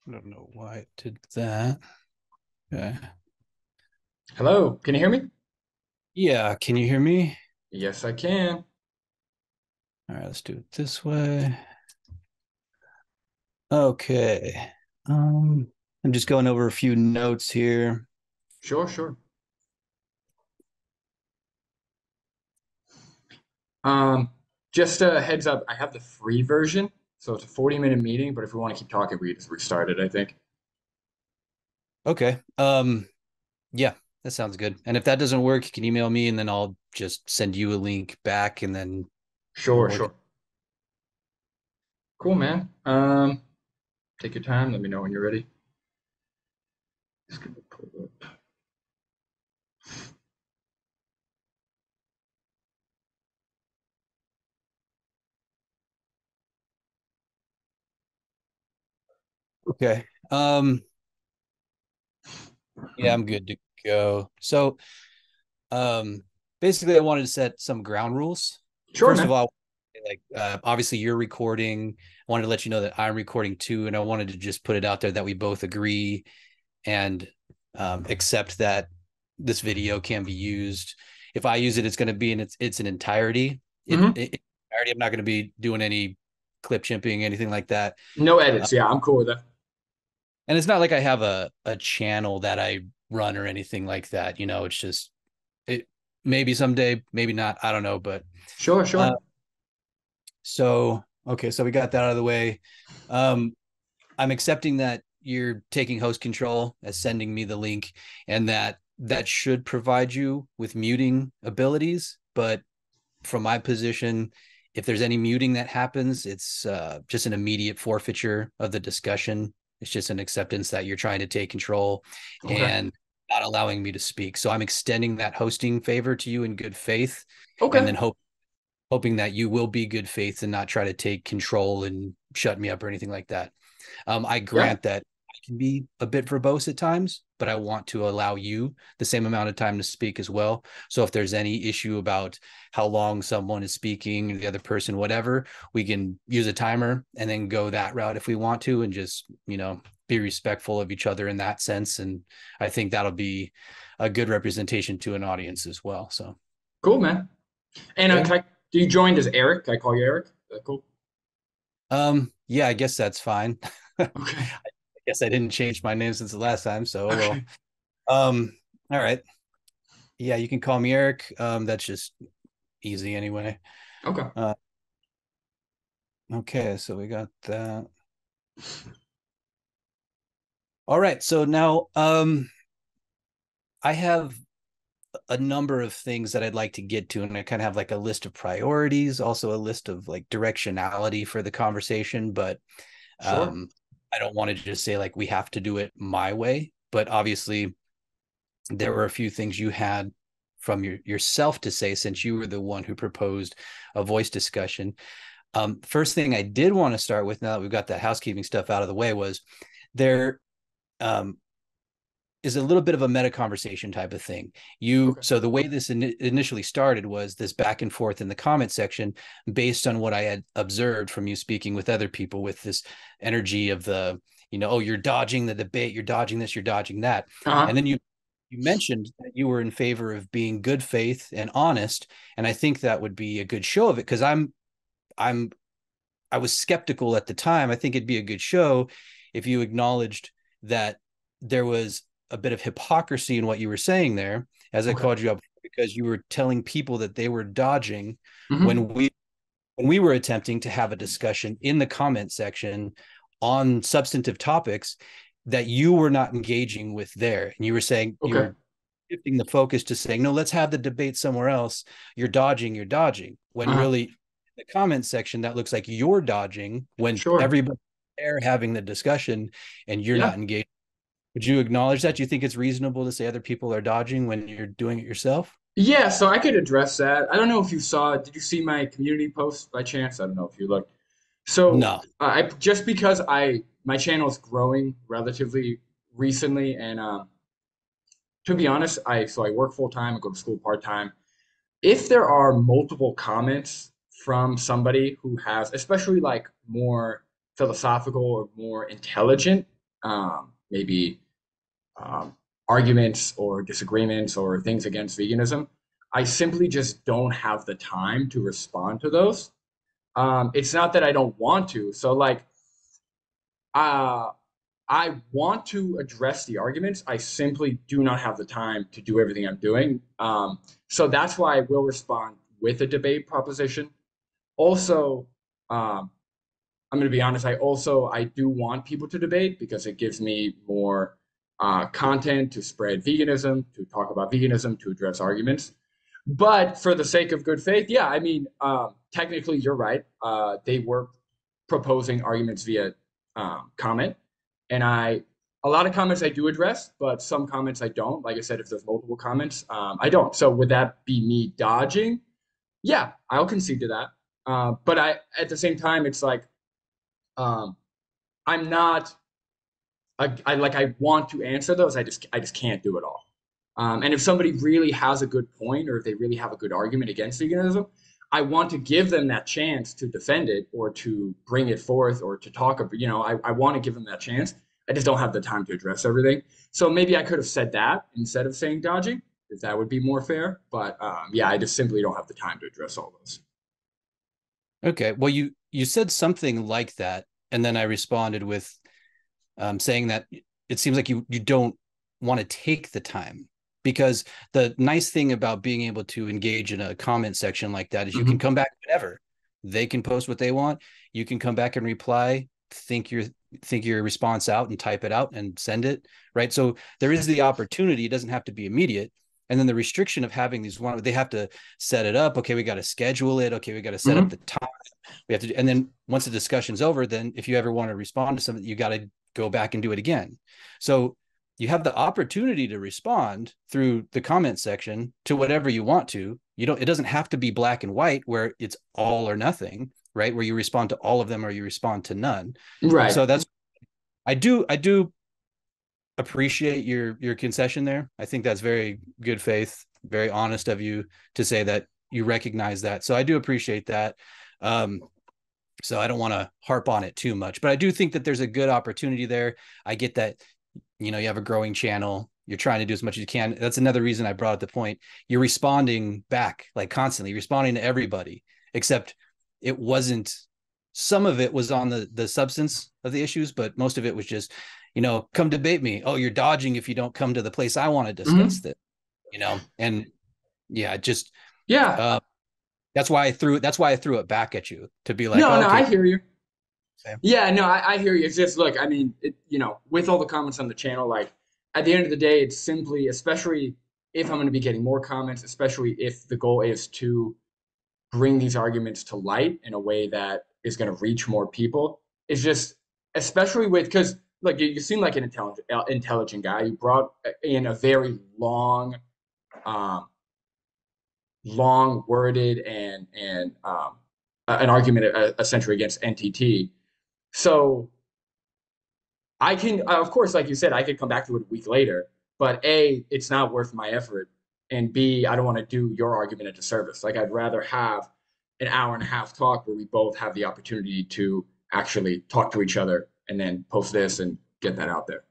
I don't know why it did that. Okay. Hello, can you hear me? Yeah, can you hear me? Yes, I can. All right, let's do it this way. Okay. I'm just going over a few notes here. Sure, sure. Um, just a heads up, I have the free version, so it's a 40-minute meeting, but if we want to keep talking, we just restart it, I think. Okay. Yeah, that sounds good. And if that doesn't work, you can email me and then I'll just send you a link back and then we'll Sure, work. sure. Cool, man. Take your time. Let me know when you're ready. Just gonna pull up. Okay. Yeah, I'm good to go. So, um, basically I wanted to set some ground rules. Sure, First of man. all, obviously you're recording. I wanted to let you know that I'm recording too, and I wanted to just put it out there that we both agree and accept that this video can be used. If I use it, it's going to be in its an entirety. Mm-hmm. Entirety. I'm not going to be doing any clip chimping, anything like that. No Uh, edits. Yeah, I'm cool with that. and it's not like I have a channel that I run or anything like that. It's just it maybe someday, maybe not. I don't know, but Sure, uh, sure. so okay, so we got that out of the way. Um, I'm accepting that you're taking host control as sending me the link, and that should provide you with muting abilities. But from my position, if there's any muting that happens, it's just an immediate forfeiture of the discussion. It's just an acceptance that you're trying to take control Okay. and not allowing me to speak. So I'm extending that hosting favor to you in good faith, and Okay. then hoping that you will be good faith and not try to take control and shut me up or anything like that. I Yeah. grant that I can be a bit verbose at times, but I want to allow you the same amount of time to speak as well. So if there's any issue about how long someone is speaking, the other person, whatever, we can use a timer and then go that route if we want to, and just, be respectful of each other in that sense. And I think that'll be a good representation to an audience as well. So, Cool, man. And yeah. do you joined as Eric? Can I call you Eric? Is that cool? Yeah, I guess that's fine. I Okay. guess I didn't change my name since the last time, so well. Okay. All right. Yeah, you can call me Eric. That's just easy anyway. Okay. Uh, okay, so we got that. All right, so now I have a number of things that I'd like to get to, and I kind of have like a list of priorities, also a list of like directionality for the conversation, but Sure. um I don't want to just say like we have to do it my way, but obviously there were a few things you had from yourself to say since you were the one who proposed a voice discussion. First thing I did want to start with, now that we've got that housekeeping stuff out of the way, was there um, is a little bit of a meta conversation type of thing. Okay. So the way this initially started was this back and forth in the comment section based on what I had observed from you speaking with other people with this energy of the, oh, you're dodging the debate, you're dodging this, you're dodging that. And Uh-huh. then you mentioned that you were in favor of being good faith and honest, and I think that would be a good show of it because I'm I was skeptical at the time. I think it'd be a good show if you acknowledged that there was a bit of hypocrisy in what you were saying there, as I Okay. called you up, because you were telling people that they were dodging Mm-hmm. when we were attempting to have a discussion in the comment section on substantive topics that you were not engaging with there. And you were saying you Okay. were shifting the focus to saying, no, let's have the debate somewhere else. You're dodging. When Uh-huh. really the comment section, that looks like you're dodging when Sure. everybody's there having the discussion and you're Yeah. not engaged. Would you acknowledge that? Do you think it's reasonable to say other people are dodging when you're doing it yourself? Yeah, so I could address that. I don't know if you saw, did you see my community post by chance? I don't know if you looked. So, No. I just because my channel is growing relatively recently, and to be honest, I work full time, I go to school part time. If there are multiple comments from somebody who has, especially like more philosophical or more intelligent maybe um, arguments or disagreements or things against veganism, I simply just don't have the time to respond to those. It's not that I don't want to. So like, uh, I want to address the arguments. I simply do not have the time to do everything I'm doing. So that's why I will respond with a debate proposition. Also, um, I'm going to be honest. I do want people to debate because it gives me more content to spread veganism, to talk about veganism, to address arguments. But for the sake of good faith, yeah, I mean, technically you're right. They were proposing arguments via comment, and a lot of comments I do address, but some comments I don't. Like I said, if there's multiple comments, I don't. So would that be me dodging? Yeah, I'll concede to that. But at the same time, it's like um, I'm not. I want to answer those. I just can't do it all. And if somebody really has a good point, or if they really have a good argument against veganism, I want to give them that chance to defend it or to bring it forth or to talk about. I want to give them that chance. I just don't have the time to address everything. So maybe I could have said that instead of saying dodging, if that would be more fair. But yeah, I just simply don't have the time to address all those. Okay. Well, you said something like that, and then I responded with saying that it seems like you don't want to take the time, because the nice thing about being able to engage in a comment section like that is you can Hmm. come back whenever. They can post what they want. You can come back and reply, think your response out and type it out and send it, right? So there is the opportunity. It doesn't have to be immediate. And then the restriction of having these one, they have to set it up. Okay, we got to schedule it. Okay, we got to set up Hmm. the time. We have to, and then once the discussion's over, then if you ever want to respond to something, you got to go back and do it again. So you have the opportunity to respond through the comment section to whatever you want to. You don't, it doesn't have to be black and white where it's all or nothing, right? Where you respond to all of them or you respond to none. Right. So that's, I do appreciate your concession there. I think that's very good faith, very honest of you to say that you recognize that. So I do appreciate that. Um, so I don't want to harp on it too much, but I do think that there's a good opportunity there. I get that, you have a growing channel. You're trying to do as much as you can. That's another reason I brought up the point. You're responding back, like constantly responding to everybody, except it wasn't, some of it was on the substance of the issues, but most of it was just, come debate me. Oh, you're dodging if you don't come to the place I want to discuss Hmm. this, and yeah, just, Yeah. uh, that's why I threw it back at you to be like, No, oh, no, okay. I hear you. Same. Yeah, no, I hear you. It's just, look, I mean, with all the comments on the channel, like at the end of the day, it's simply, especially if I'm going to be getting more comments, especially if the goal is to bring these arguments to light in a way that is going to reach more people. It's just, especially with, because look, you seem like an intelligent guy. You brought in a very um, long worded and an argument essentially against NTT. So I can, of course, like you said, I could come back to it a week later, but A, it's not worth my effort. And B, I don't want to do your argument a disservice. Like, I'd rather have an hour and a half talk where we both have the opportunity to actually talk to each other and then post this and get that out there.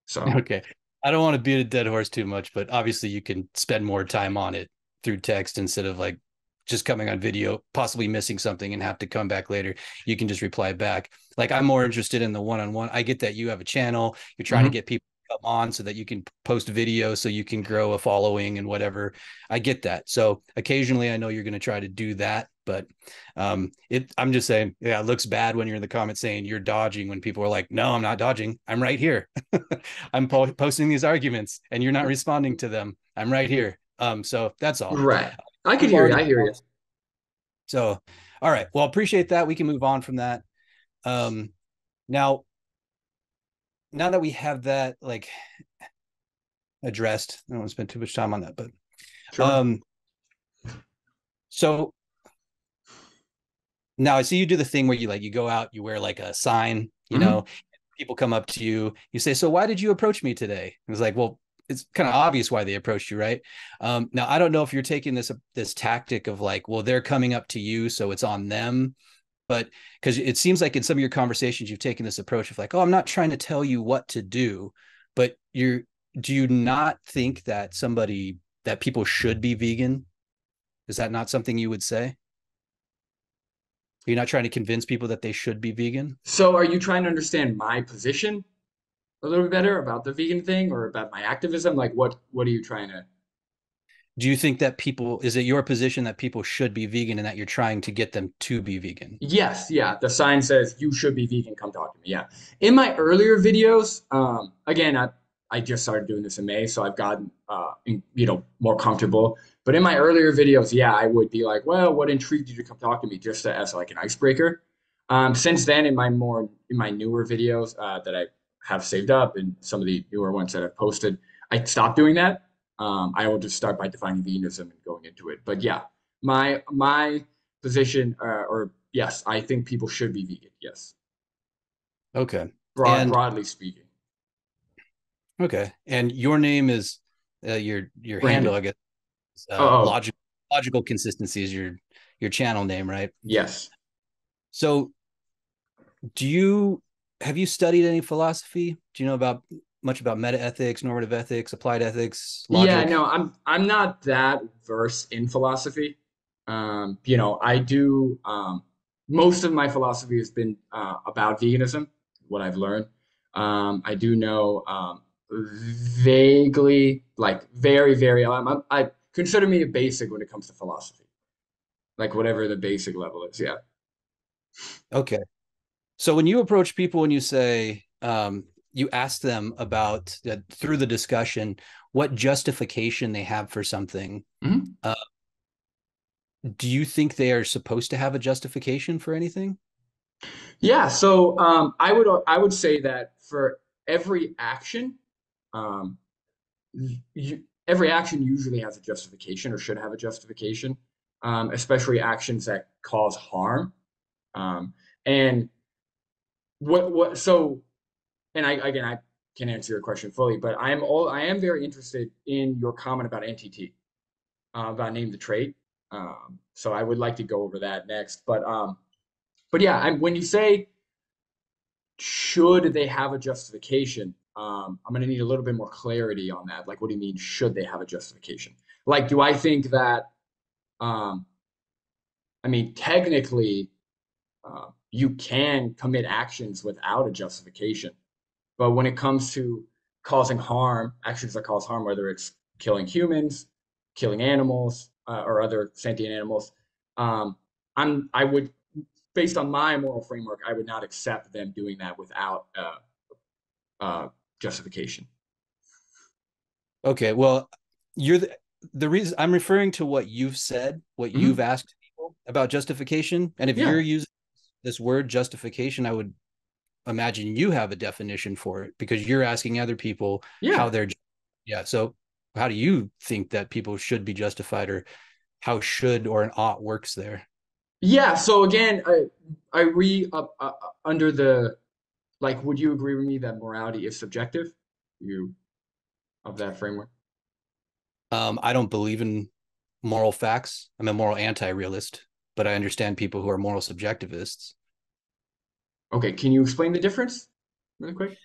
So, Okay. I don't want to beat a dead horse too much, but obviously you can spend more time on it through text instead of like just coming on video, possibly missing something and have to come back later. You can just reply back. Like, I'm more interested in the one-on-one. I get that you have a channel, you're trying to mhm. get people to come on so that you can post video so you can grow a following and whatever. I get that. So occasionally I know you're going to try to do that, but I'm just saying, yeah, it looks bad when you're in the comments saying you're dodging when people are like, no, I'm not dodging. I'm right here. I'm posting these arguments and you're not responding to them. I'm right here. So that's all. Right. I could You've hear you. already I hear you. so all right. Well, appreciate that. We can move on from that. Um, now now that we have that like addressed, I don't want to spend too much time on that, but Sure. um, so now I see you do the thing where you go out, you wear like a sign, Hmm. people come up to you, you say, so why did you approach me today? It's like, well, it's kind of obvious why they approached you, right? Now I don't know if you're taking this tactic of like, well, they're coming up to you, so it's on them. but because it seems like in some of your conversations you've taken this approach of like, oh, I'm not trying to tell you what to do, but do you not think that people should be vegan? Is that not something you would say? You're not trying to convince people that they should be vegan? So are you trying to understand my position a little bit better about the vegan thing or about my activism? Like what are you trying to? Do you think that is it your position that people should be vegan and that you're trying to get them to be vegan? Yes, yeah. The sign says you should be vegan. Come talk to me. Yeah. In my earlier videos, again, I just started doing this in May, so I've gotten more comfortable. But in my earlier videos, yeah, I would be like, well, what intrigued you to come talk to me, just as like an icebreaker. Since then, in my newer videos that I have saved up and some of the newer ones that I've posted, I stopped doing that. I will just start by defining veganism and going into it. But yeah, my position, or yes, I think people should be vegan. Yes, Okay. And broadly speaking. and your name is your handle, Brandon. I guess. Oh, oh, Logical consistency is your channel name, right? yes. So, do you have you studied any philosophy? Do you know much about meta ethics, normative ethics, applied ethics, Yeah, logic? no, I'm not that versed in philosophy. I do. Most of my philosophy has been about veganism, what I've learned. I do know vaguely, like very, very. I consider me a basic when it comes to philosophy, like whatever the basic level is. Yeah. Okay. So when you approach people and you say, you ask them about through the discussion what justification they have for something, Mhm. uh, do you think they are supposed to have a justification for anything? Yeah. So I would say that for every action, um, every action usually has a justification or should have a justification, especially actions that cause harm. Um, and what so and I can't answer your question fully, but I am very interested in your comment about NTT, about name the trait. So I would like to go over that next. But yeah, when you say should they have a justification, I'm going to need a little bit more clarity on that. Like, what do you mean should they have a justification? Like, do I think that um, I mean, technically, you can commit actions without a justification. But when it comes to causing harm, actions that cause harm, whether it's killing humans, killing animals, or other sentient animals, um, I would, based on my moral framework, I would not accept them doing that without uh, justification. Okay, well, you're the reason I'm referring to what you've said, what you've Hmm. asked people about justification. And if you're Yeah, using this word justification, I would imagine you have a definition for it because you're asking other people how yeah. they're, yeah. So, how do you think that people should be justified, or how should or an ought works there? Yeah. So again, I re under the like, would you agree with me that morality is subjective? You of that framework? I don't believe in moral facts. I'm a moral anti-realist, but I understand people who are moral subjectivists. Okay, can you explain the difference really quick?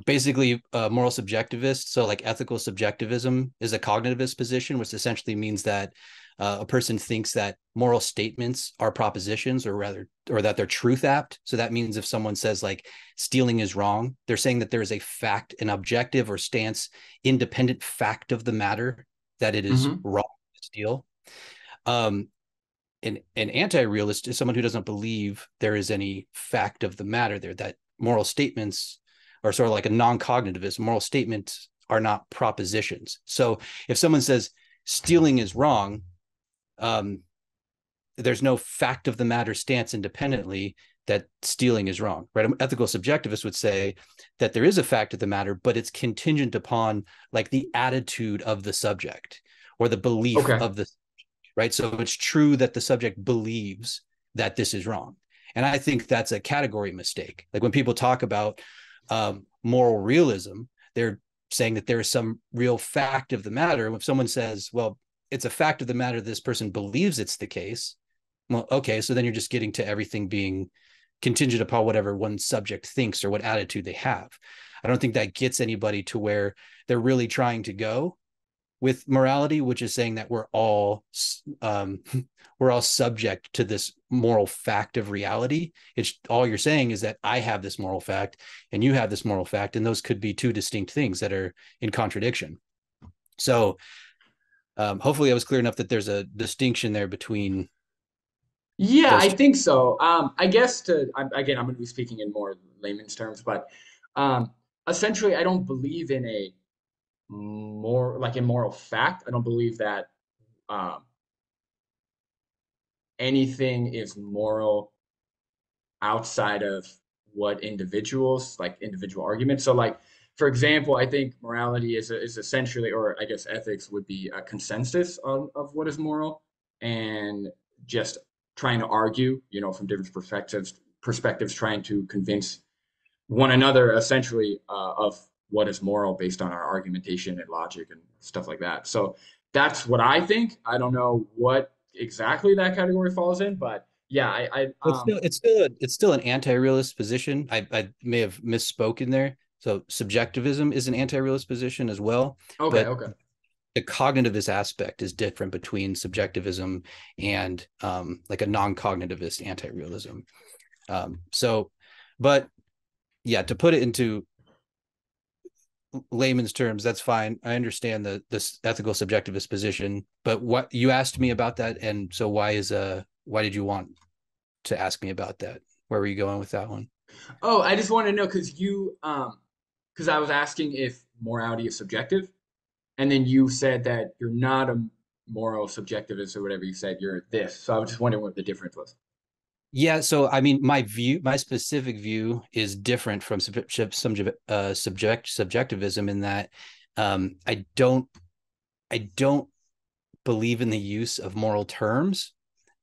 Basically, moral subjectivist, so like ethical subjectivism is a cognitivist position, which essentially means that a person thinks that moral statements are propositions, or that they're truth apt. So that means if someone says like stealing is wrong, they're saying that there is a fact, an objective or stance independent fact of the matter that it is Hmm. wrong to steal. um an anti-realist is someone who doesn't believe there is any fact of the matter there, that moral statements are sort of like a non-cognitivist. Moral statements are not propositions. So if someone says stealing is wrong, um, there's no fact of the matter stance independently that stealing is wrong, right? An ethical subjectivist would say that there is a fact of the matter, but it's contingent upon like the attitude of the subject or the belief Okay. of the, right? So it's true that the subject believes that this is wrong. And I think that's a category mistake. Like when people talk about moral realism, they're saying that there is some real fact of the matter. If someone says, well, it's a fact of the matter, this person believes it's the case, Well, okay, so then you're just getting to everything being contingent upon whatever one subject thinks or what attitude they have. I don't think that gets anybody to where they're really trying to go with morality, which is saying that um, we're all subject to this moral fact of reality. It's all you're saying is that I have this moral fact and you have this moral fact, and those could be two distinct things that are in contradiction. So hopefully, I was clear enough that there's a distinction there between Yeah, those I two. think so. I guess again, I'm going to be speaking in more layman's terms, but um, essentially, I don't believe in a more like a moral fact. I don't believe that um, anything is moral outside of what individuals like individual arguments. So like for example, I think morality is essentially, or I guess ethics would be a consensus of what is moral and just trying to argue, from different perspectives trying to convince one another essentially of what is moral based on our argumentation and logic and stuff like that. So that's what I think. I don't know what exactly that category falls in, but yeah, It's still an anti-realist position. I may have misspoken there. So subjectivism is an anti-realist position as well, okay, but okay. the cognitivist aspect is different between subjectivism and like a non-cognitivist anti-realism. So, but yeah, to put it into layman's terms, that's fine. I understand the this ethical subjectivist position, but what you asked me about that, and so why did you want to ask me about that? Where were you going with that one? Oh, I just want to know because I was asking if morality is subjective, and then you said that you're not a moral subjectivist or whatever you said, you're this. So I was just wondering what the difference was. Yeah, so I mean, my specific view is different from subjectivism in that I don't believe in the use of moral terms.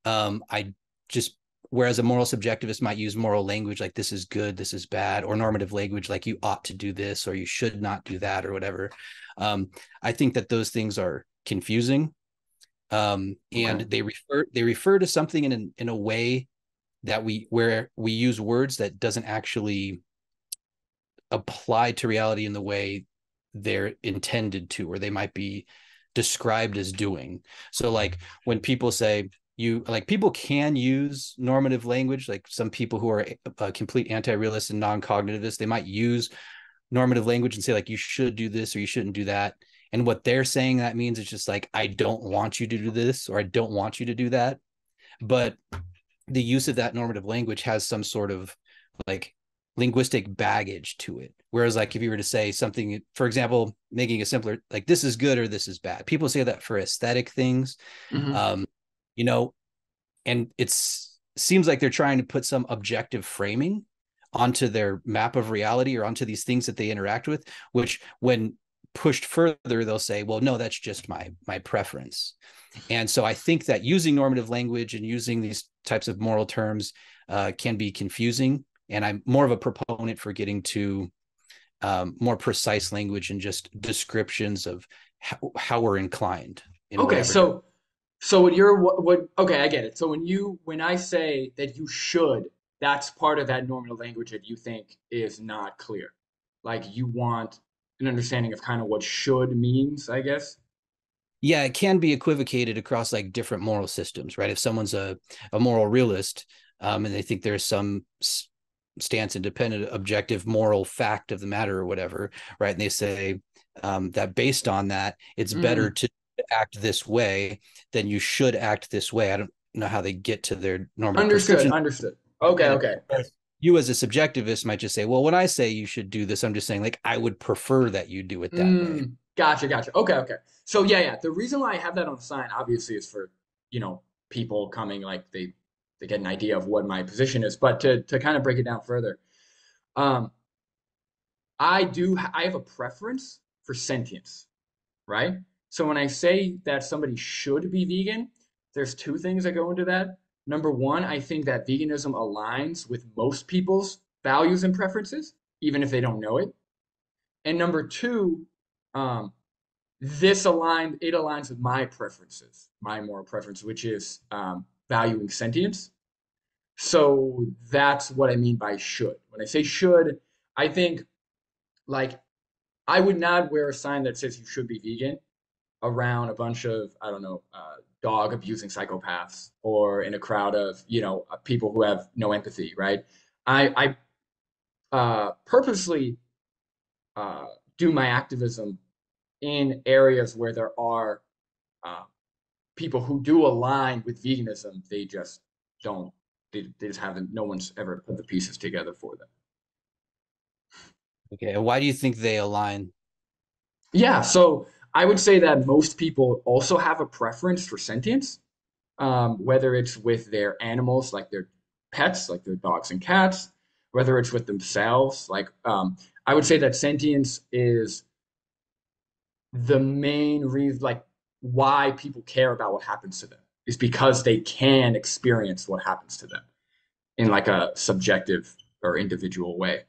I just whereas a moral subjectivist might use moral language like this is good, this is bad, or normative language like you ought to do this or you should not do that or whatever. Um, I think that those things are confusing, and Okay. they refer to something in a way that where we use words that doesn't actually apply to reality in the way they're intended to, or they might be described as doing. So like when people say people can use normative language, like some people who are a complete anti-realist and non-cognitivist, they might use normative language and say like you should do this or you shouldn't do that. And what they're saying that means is just like I don't want you to do this or I don't want you to do that. But the use of that normative language has some sort of like linguistic baggage to it. Whereas, like, if you were to say something, for example, making it simpler, like this is good or this is bad, people say that for aesthetic things, Hmm. um, you know, and it's seems like they're trying to put some objective framing onto their map of reality or onto these things that they interact with, which when pushed further, they'll say, well, no, that's just my preference. And so I think that using normative language and using these types of moral terms can be confusing. And I'm more of a proponent for getting to more precise language and just descriptions of how we're inclined in Okay, whatever direction. so what you're what okay, I get it. So when I say that you should, that's part of that normative language that you think is not clear. Like you want an understanding of kind of what should means, I guess. Yeah, it can be equivocated across like different moral systems, right? If someone's a moral realist, and they think there's some stance independent objective moral fact of the matter or whatever, right? And they say that based on that it's better Mm, to act this way than you should act this way. I don't know how they get to their normative understood, prescriptions. understood. Okay, And okay. you as a subjectivist might just say, well, when I say you should do this, I'm just saying like I would prefer that you do it that way. Gotcha, gotcha. Okay, okay. So yeah, yeah. The reason why I have that on the sign obviously is for, people coming like they get an idea of what my position is. But to kind of break it down further, um, I have a preference for sentience, right? So when I say that somebody should be vegan, there's two things that go into that. Number one, I think that veganism aligns with most people's values and preferences, even if they don't know it. And number two, um, it aligns with my preferences, my moral preference, which is valuing sentience. So that's what I mean by should. When I say should, I think like I would not wear a sign that says you should be vegan around a bunch of, I don't know, dog abusing psychopaths or in a crowd of, people who have no empathy, right? I purposely uh, do my activism in areas where there are uh, people who do align with veganism. They just don't, they just haven't, no one's ever put the pieces together for them. Okay. And why do you think they align? Yeah, so I would say that most people also have a preference for sentience, whether it's with their animals, like their pets, like their dogs and cats, whether it's with themselves. I would say that sentience is the main reason, like why people care about what happens to them, is because they can experience what happens to them in like a subjective or individual way.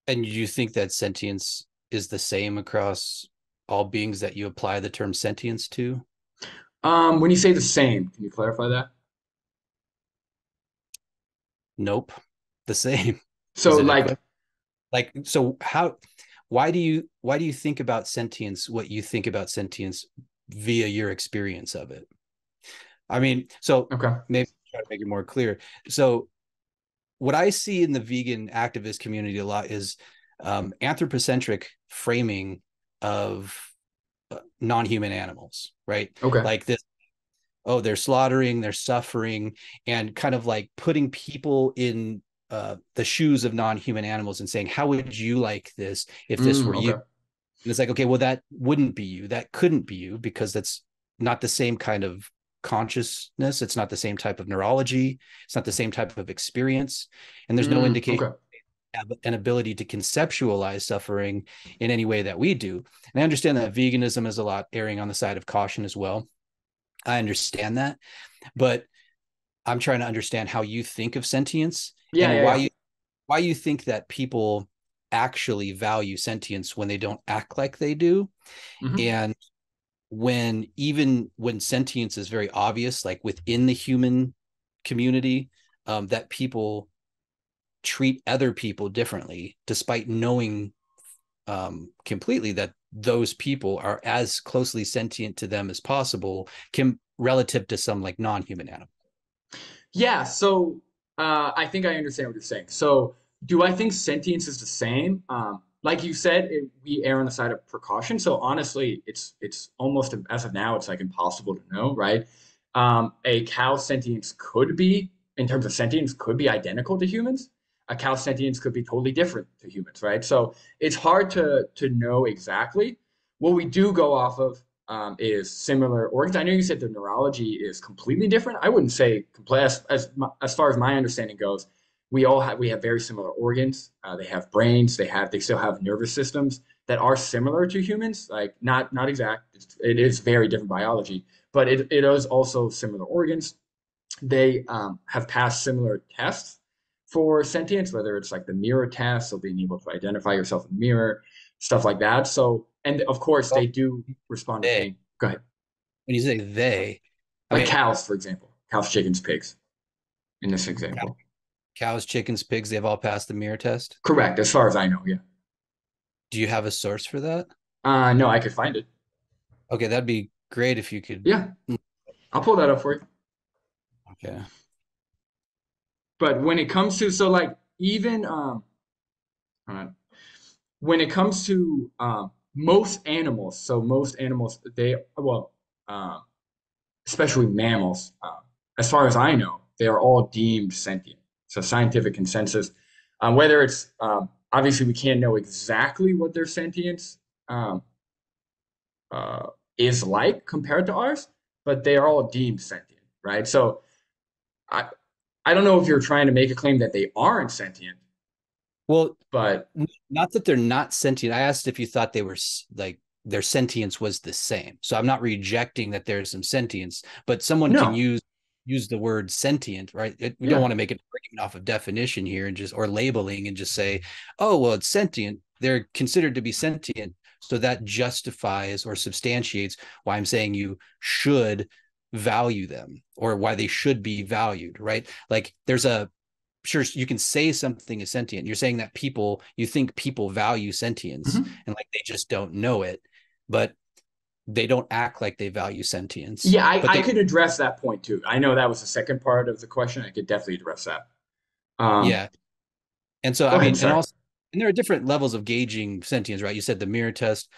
And you think that sentience is the same across all beings that you apply the term sentience to? When you say the same, can you clarify that? Nope. The same. So Is it like, equivalent? Like, so why do you think about sentience what you think about sentience via your experience of it? I mean, so okay, maybe try to make it more clear. So what I see in the vegan activist community a lot is anthropocentric framing of non-human animals, right? okay, Like this, oh, they're slaughtering, they're suffering, and kind of like putting people in the shoes of non-human animals and saying, how would you like this if this were you? okay, And it's like, okay, well, that wouldn't be you. That couldn't be you because that's not the same kind of consciousness. It's not the same type of neurology. It's not the same type of experience. And there's no indication okay. of an ability to conceptualize suffering in any way that we do. And I understand that veganism is a lot erring on the side of caution as well. I understand that, but I'm trying to understand how you think of sentience Yeah, and yeah, yeah. why you think that people actually value sentience when they don't act like they do. Hmm. And even when sentience is very obvious, like within the human community, that people treat other people differently, despite knowing completely that those people are as closely sentient to them as possible, can relative to some like non-human animal. Yeah, so I think I understand what you're saying. So, do I think sentience is the same? Like you said, we err on the side of precaution. So honestly, it's almost as of now, it's like impossible to know, right? A cow's sentience could be, in terms of sentience, could be identical to humans. A cow's sentience could be totally different to humans, right? So it's hard to know exactly. What we do go off of is similar organs. I know you said the neurology is completely different. I wouldn't say complete. As far as my understanding goes, we have very similar organs. They have brains. They still have nervous systems that are similar to humans. Like not exact. It is very different biology, but it is also similar organs. They have passed similar tests for sentience, whether it's like the mirror test, so being able to identify yourself in the mirror, stuff like that. So, and of course, Well, they do respond to they, pain. Go ahead. when you say they, I Like mean, cows, for example, cows, chickens, pigs, in this example. cows, chickens, pigs, they've all passed the mirror test. Correct, as far as I know, yeah. Do you have a source for that? No, I could find it. Okay, that'd be great if you could. Yeah, I'll pull that up for you. Okay. But when it comes to, so like, even, uh, when it comes to most animals, so most animals, well, um, especially mammals, as far as I know, they are all deemed sentient. So scientific consensus, whether it's obviously we can't know exactly what their sentience um, uh, is like compared to ours, but they are all deemed sentient, right? So I I don't know if you're trying to make a claim that they aren't sentient, Well, but not that they're not sentient. I asked if you thought they were like their sentience was the same. So I'm not rejecting that there's some sentience, but someone can no, use the word sentient, right? We don't yeah, want to make it off of definition here and just or labeling and just say, oh well, it's sentient. They're considered to be sentient So that justifies or substantiates why I'm saying you should value them, or why they should be valued, right? Like there's a sure, you can say something is sentient. You're saying that you think people value sentience, Mhm. and like they just don't know it, but they don't act like they value sentience. Yeah, But I they, could address that point too. I know that was the second part of the question. I could definitely address that. Um, yeah. And so, Go I ahead. mean, and Sorry. also, and there are different levels of gauging sentience, right? You said the mirror test.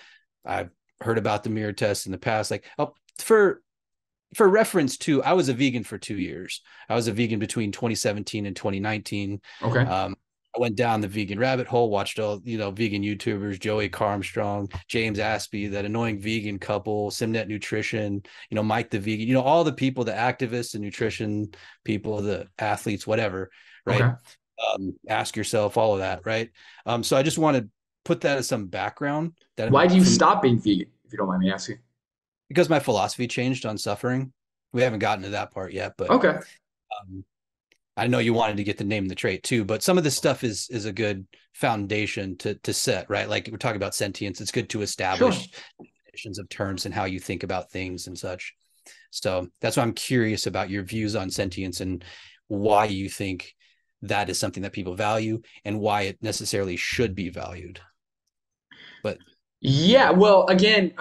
I've heard about the mirror test in the past. Like, oh, for reference too, I was a vegan for 2 years. I was a vegan between 2017 and 2019. Okay. I went down the vegan rabbit hole, watched all, vegan YouTubers, Joey Carmstrong, James Aspie, that annoying vegan couple, Simnet Nutrition, Mike the vegan, all the people, the activists, the nutrition people, the athletes, whatever, right? Okay. Ask yourself all of that, right? So I just want to put that as some background that Why I'm do you from, stop being vegan, if you don't mind me asking? because my philosophy changed on suffering. We haven't gotten to that part yet, but Okay. um, I know you wanted to get the name of the trait too, but some of this stuff is a good foundation to set, right? Like we're talking about sentience. It's good to Sure. establish definitions of terms and how you think about things and such. So that's why I'm curious about your views on sentience and why you think that is something that people value and why it necessarily should be valued. But Yeah. Well, again,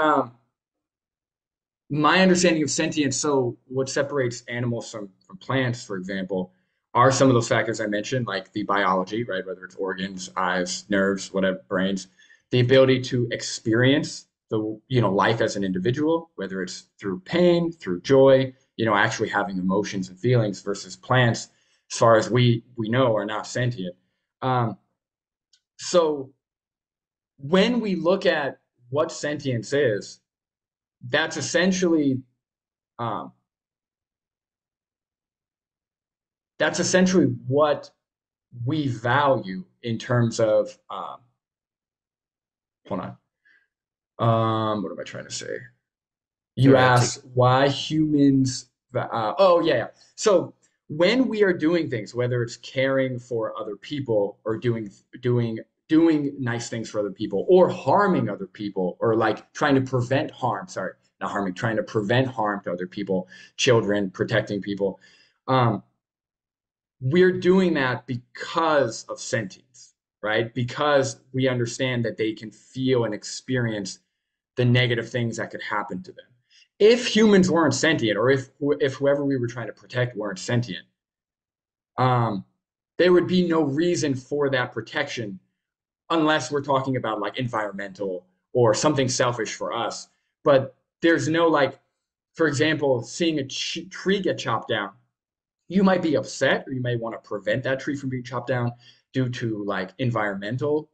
my understanding of sentience, so what separates animals from plants, for example, are some of those factors I mentioned, like the biology, right? Whether it's organs, eyes, nerves, whatever, brains, the ability to experience the, life as an individual, whether it's through pain, through joy, actually having emotions and feelings versus plants, as far as we know, are not sentient. Um, so when we look at what sentience is, that's essentially um, that's essentially what we value in terms of hold on. What am I trying to say? You sort of articulate. asked why humans. Oh yeah, yeah. So when we are doing things, whether it's caring for other people or doing nice things for other people, or harming other people, or like trying to prevent harm. Sorry, not harming, trying to prevent harm to other people, children, protecting people. Um, we're doing that because of sentience, right? Because we understand that they can feel and experience the negative things that could happen to them. If humans weren't sentient, or if whoever we were trying to protect weren't sentient, um, there would be no reason for that protection unless we're talking about like environmental or something selfish for us. But there's no like, for example, seeing a tree get chopped down, you might be upset or you may want to prevent that tree from being chopped down due to like environmental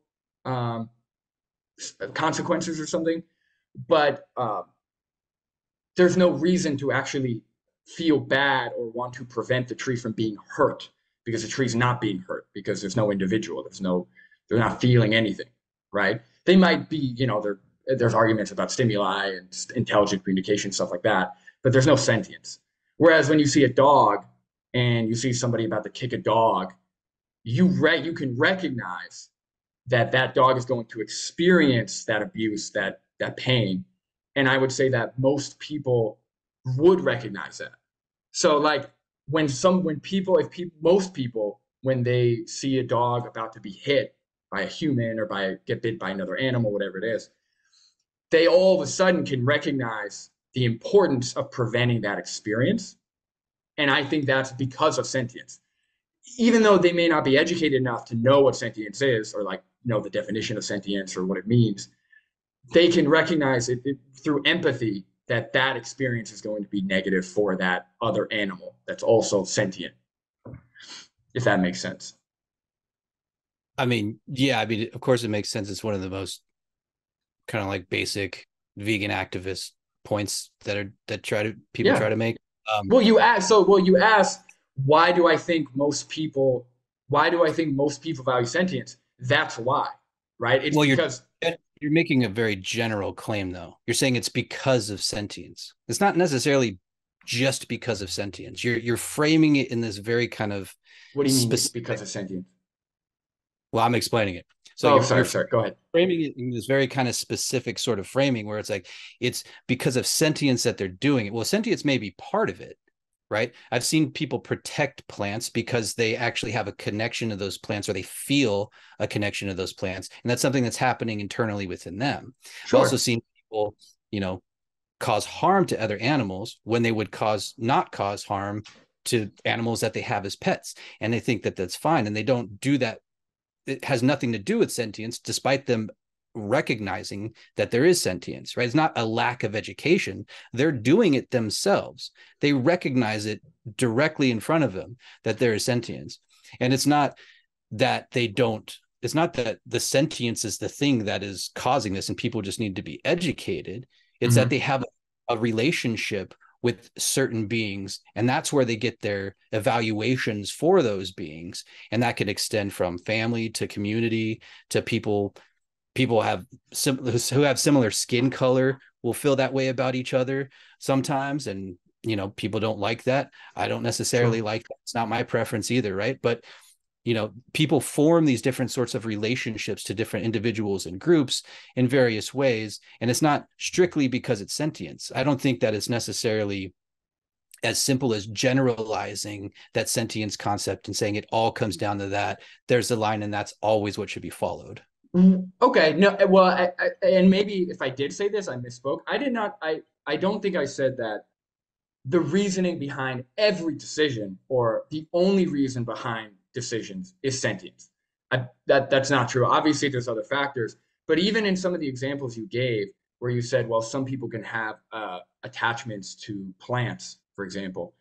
um, consequences or something. But there's no reason to actually feel bad or want to prevent the tree from being hurt because the tree's not being hurt because there's no individual. They're not feeling anything, right? They might be, there's arguments about stimuli and intelligent communication, stuff like that, but there's no sentience. Whereas when you see a dog and you see somebody about to kick a dog, you can recognize that that dog is going to experience that abuse, that pain, and I would say that most people would recognize that. So like when people if people most people when they see a dog about to be hit by a human or get bit by another animal, whatever it is, they all of a sudden can recognize the importance of preventing that experience. And I think that's because of sentience. Even though they may not be educated enough to know what sentience is or like know the definition of sentience or what it means, they can recognize it through empathy that that experience is going to be negative for that other animal that's also sentient, if that makes sense. I mean, yeah, I mean, of course it makes sense. It's one of the most kind of like basic vegan activist points that people Yeah. try to make. Um, You ask, why do I think most people value sentience? That's why, right? It's well, because you're making a very general claim, though. You're saying it's because of sentience. It's not necessarily just because of sentience. You're framing it in this very kind of what do you mean it's specific. because of sentience? Well, I'm explaining it. So Oh, you're sorry. Go ahead. framing it in this very kind of specific sort of framing where it's like it's because of sentience that they're doing it. Well, sentience may be part of it, right? I've seen people protect plants because they actually have a connection to those plants or they feel a connection to those plants. And that's something that's happening internally within them. I've also Sure. seen people, you know, cause harm to other animals when they would not cause harm to animals that they have as pets. And they think that that's fine. And they don't do that. It has nothing to do with sentience, despite them recognizing that there is sentience, right? It's not a lack of education. They're doing it themselves. They recognize it directly in front of them that there is sentience. And it's not that the sentience is the thing that is causing this and people just need to be educated. It's that Hmm. they have a relationship with certain beings, and that's where they get their evaluations for those beings. And that could extend from family to community to people who have similar skin color will feel that way about each other sometimes. And people don't like that. I don't necessarily Sure. like that. It's not my preference either, right? But people form these different sorts of relationships to different individuals and groups in various ways, and it's not strictly because it's sentience. I don't think that it's necessarily as simple as generalizing that sentience concept and saying it all comes down to that. There's the line, and that's always what should be followed. Okay. No. Well, and maybe if I did say this, I misspoke. I did not. I don't think I said that the reasoning behind every decision or the only reason behind decisions is sentience. That's not true. Obviously, there's other factors, but even in some of the examples you gave, where you said, well, some people can have attachments to plants, for example,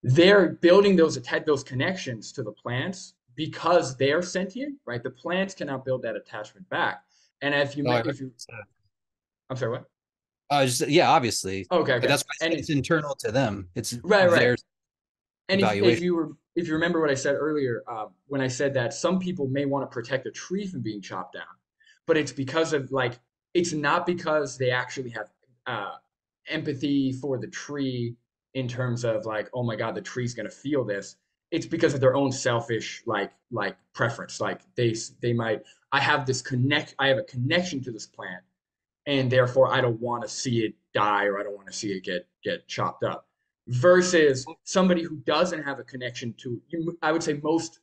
they're building those connections to the plants because they're sentient, right? The plants cannot build that attachment back. And Oh, I heard if you, I'm sorry, what? yeah, obviously, Okay, but okay. that's why I said it's internal to them. It's Right. their And evaluation. if you remember what I said earlier, when I said that some people may want to protect a tree from being chopped down, but it's because of like it's not because they actually have uh, empathy for the tree in terms of like, oh my God, the tree's gonna feel this. It's because of their own selfish like preference. Like they might I have a connection to this plant, and therefore I don't want to see it die or I don't want to see it get chopped up. Versus somebody who doesn't have a connection to, I would say most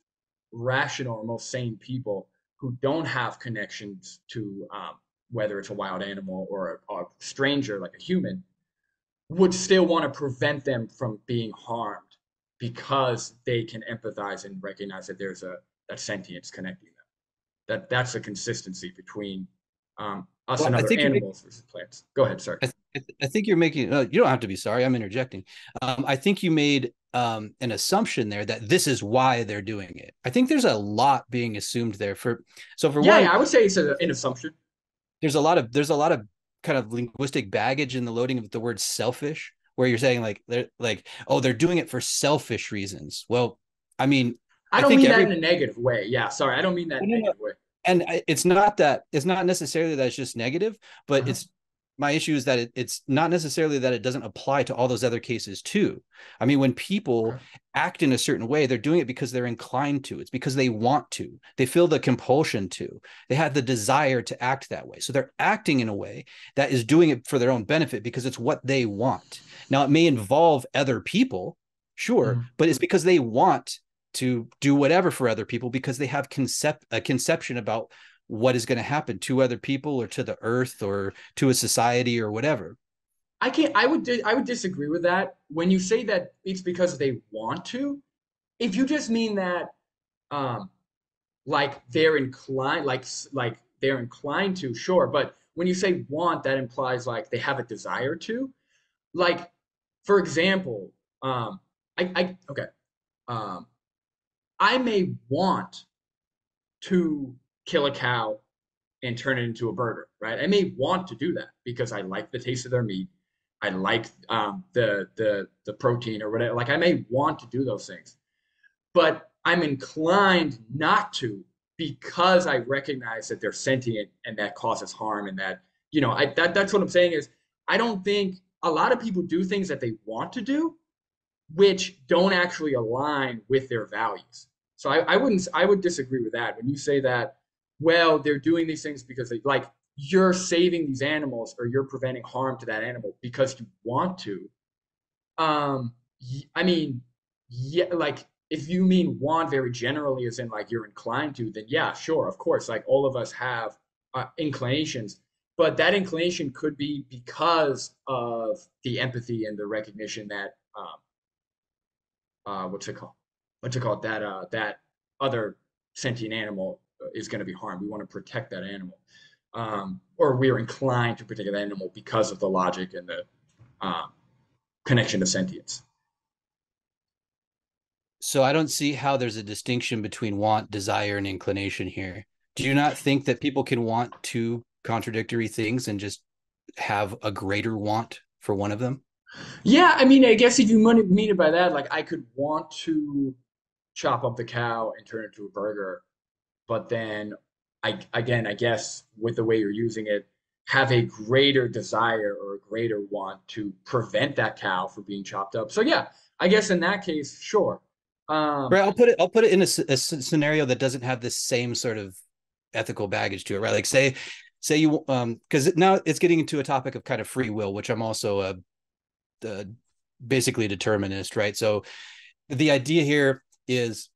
rational or most sane people who don't have connections to whether it's a wild animal or a stranger like a human would still want to prevent them from being harmed because they can empathize and recognize that there's a that sentience connecting them. That's a consistency between us Well, and I other think you're animals versus plants. Go ahead, sir. I think you're making, you don't have to be sorry. I'm interjecting. I think you made an assumption there that this is why they're doing it. I think there's a lot being assumed there for Yeah, one, yeah, I would say it's an assumption. there's a lot of kind of linguistic baggage in the loading of the word selfish, where you're saying like they're like, oh, they're doing it for selfish reasons. Well, I mean, I I don't think mean that every in a negative way. Yeah, sorry, I don't mean that in a negative way. and it's not necessarily that it's just negative, but Uh-huh. it's my issue is that it's not necessarily that it doesn't apply to all those other cases too. I mean, when people Okay. act in a certain way, they're doing it because they're inclined to. It's because they want to. They feel the compulsion to. They have the desire to act that way. So they're acting in a way that is doing it for their own benefit because it's what they want. Now, it may involve other people, sure, Mhm. but it's because they want to do whatever for other people because they have a conception about what is going to happen to other people or to the earth or to a society or whatever. I can't. I would disagree with that. When you say that it's because they want to, if you just mean that, um, like they're inclined, like they're inclined to, sure. But when you say want, that implies like they have a desire to. Like, for example, okay, um, I may want to kill a cow and turn it into a burger, right? I may want to do that because I like the taste of their meat. I like the protein or whatever. Like I may want to do those things, but I'm inclined not to because I recognize that they're sentient and that causes harm and that that's what I'm saying is I don't think a lot of people do things that they want to do which don't actually align with their values. So I would disagree with that when you say that well, they're doing these things because they like you're saving these animals or you're preventing harm to that animal because you want to. I mean, yeah, like if you mean want very generally, as in like you're inclined to, then yeah, sure, of course, like all of us have inclinations, but that inclination could be because of the empathy and the recognition that what's it called? What's it called? That other sentient animal is going to be harmed. We want to protect that animal, or we are inclined to protect that animal because of the logic and the um, connection to sentience. So I don't see how there's a distinction between want, desire, and inclination here. Do you not think that people can want two contradictory things and just have a greater want for one of them? Yeah, I mean, I guess if you mean it by that, like I could want to chop up the cow and turn it into a burger, but then I guess with the way you're using it, have a greater desire or a greater want to prevent that cow from being chopped up. So yeah, I guess in that case, sure. Um, Right. I'll put it in a scenario that doesn't have this same sort of ethical baggage to it, right? Like say you because now it's getting into a topic of kind of free will, which I'm also a basically a determinist, right? So the idea here is,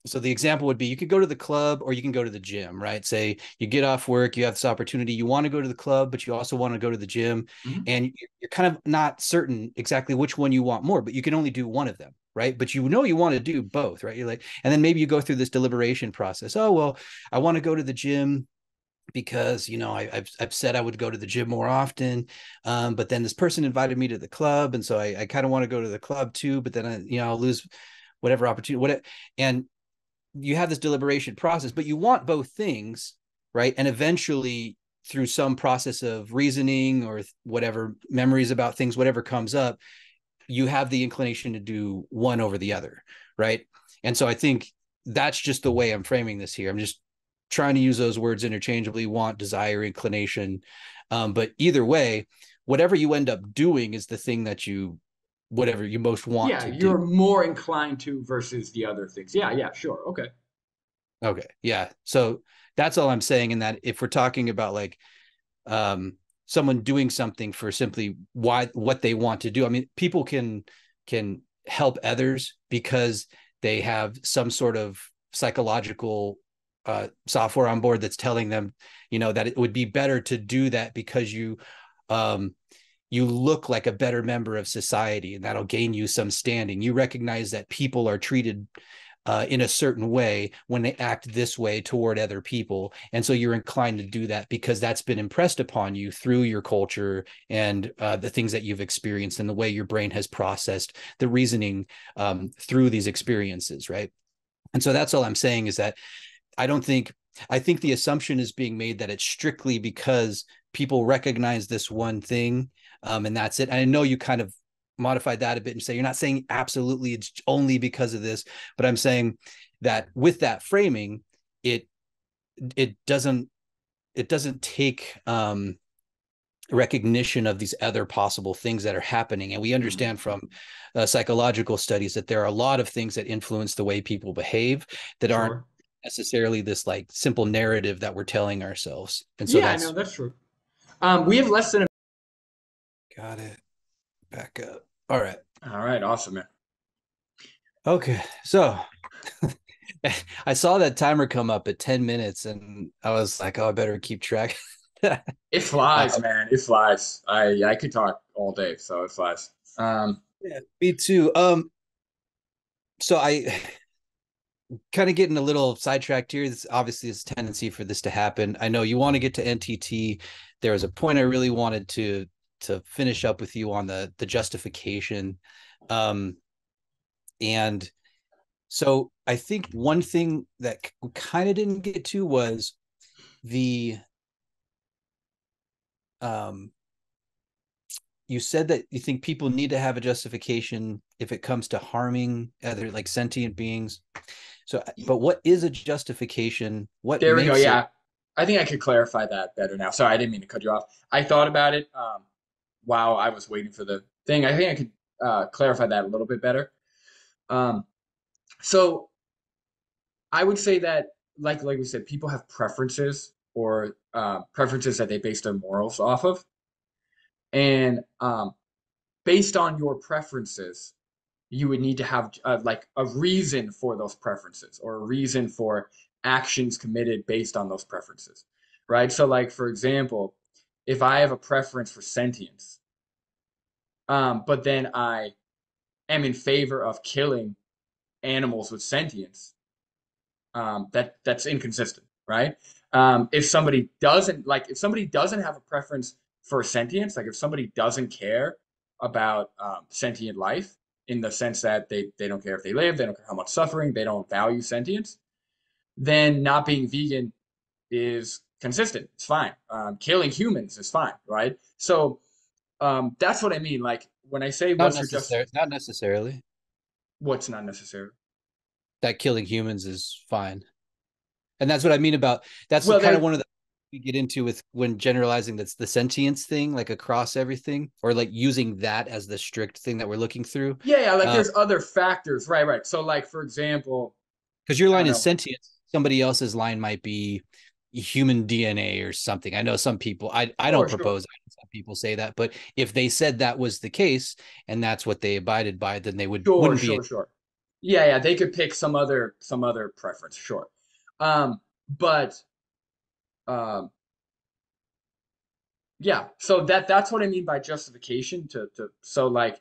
so the example would be you could go to the club or you can go to the gym, right? Say you get off work, you have this opportunity, you want to go to the club, but you also want to go to the gym, mhm. and you're kind of not certain exactly which one you want more, but you can only do one of them, right? But you know you want to do both, right? You're like, and then maybe you go through this deliberation process. Oh, well, I want to go to the gym because I've said I would go to the gym more often, but then this person invited me to the club, and so I kind of want to go to the club too, but then I'll lose whatever opportunity, what, and you have this deliberation process, but you want both things, right? And eventually, through some process of reasoning or whatever, memories about things, whatever comes up, you have the inclination to do one over the other, right? And so I think that's just the way I'm framing this here. I'm just trying to use those words interchangeably: want, desire, inclination. But either way, whatever you end up doing is the thing that whatever you most want Yeah, to do. you're more inclined to versus the other things. Yeah, yeah, sure. Okay. Okay. Yeah. So that's all I'm saying. In that, if we're talking about like um someone doing something for simply what they want to do, I mean, people can help others because they have some sort of psychological software on board that's telling them, that it would be better to do that because um you look like a better member of society, and that'll gain you some standing. You recognize that people are treated in a certain way when they act this way toward other people. And so you're inclined to do that because that's been impressed upon you through your culture and the things that you've experienced and the way your brain has processed the reasoning through these experiences, right? And so that's all I'm saying is that I don't think, I think the assumption is being made that it's strictly because people recognize this one thing, and that's it. And I know you kind of modified that a bit and say you're not saying absolutely it's only because of this, but I'm saying that with that framing, it it doesn't it doesn't take recognition of these other possible things that are happening. And we Mhm. understand from psychological studies that there are a lot of things that influence the way people behave that aren't Sure. necessarily this like simple narrative that we're telling ourselves. And so Yeah, I know that's that's true. We have less than got it. Back up. All right. all right, awesome, man. Okay. So I saw that timer come up at 10 minutes and I was like, oh, I better keep track. uh, It flies, man. It flies. I could talk all day, so it flies. yeah, me too. So I kind of getting a little sidetracked here. This obviously is a tendency for this to happen. I know you want to get to NTT. There was a point I really wanted to finish up with you on the justification. Um, and so I think one thing that we kind of didn't get to was the um you said that you think people need to have a justification if it comes to harming other like sentient beings. So, but what is a justification? What There we go. makes it? Yeah, I think I could clarify that better now. Sorry, I didn't mean to cut you off. I thought about it while I was waiting for the thing. I think I could clarify that a little bit better. Um, so I would say that like we said, people have preferences or preferences that they base their morals off of, and based on your preferences, you would need to have like a reason for those preferences or a reason for actions committed based on those preferences, right? So, like for example, if I have a preference for sentience, but then I am in favor of killing animals with sentience, that's inconsistent, right? If somebody doesn't have a preference for sentience, like if somebody doesn't care about sentient life in the sense that they don't care if they live, they don't care how much suffering, they don't value sentience, then not being vegan is consistent. It's fine. Killing humans is fine, right? So that's what I mean. Like when I say Not what's your just, necessary, not necessarily what's not necessary. that killing humans is fine. And that's what I mean about that's Well, kind of there, one of the we get into with when generalizing that's the sentience thing, like across everything, or like using that as the strict thing that we're looking through. yeah, like there's other factors, right, right. So like for example, Because your I line don't is know. sentience, somebody else's line might be human DNA or something. I know some people, I don't Sure, sure. propose some people say that, but if they said that was the case and that's what they abided by, then they Sure, wouldn't be. sure, sure. Yeah, yeah, they could pick some other preference, sure. But um yeah, so that's what I mean by justification to so like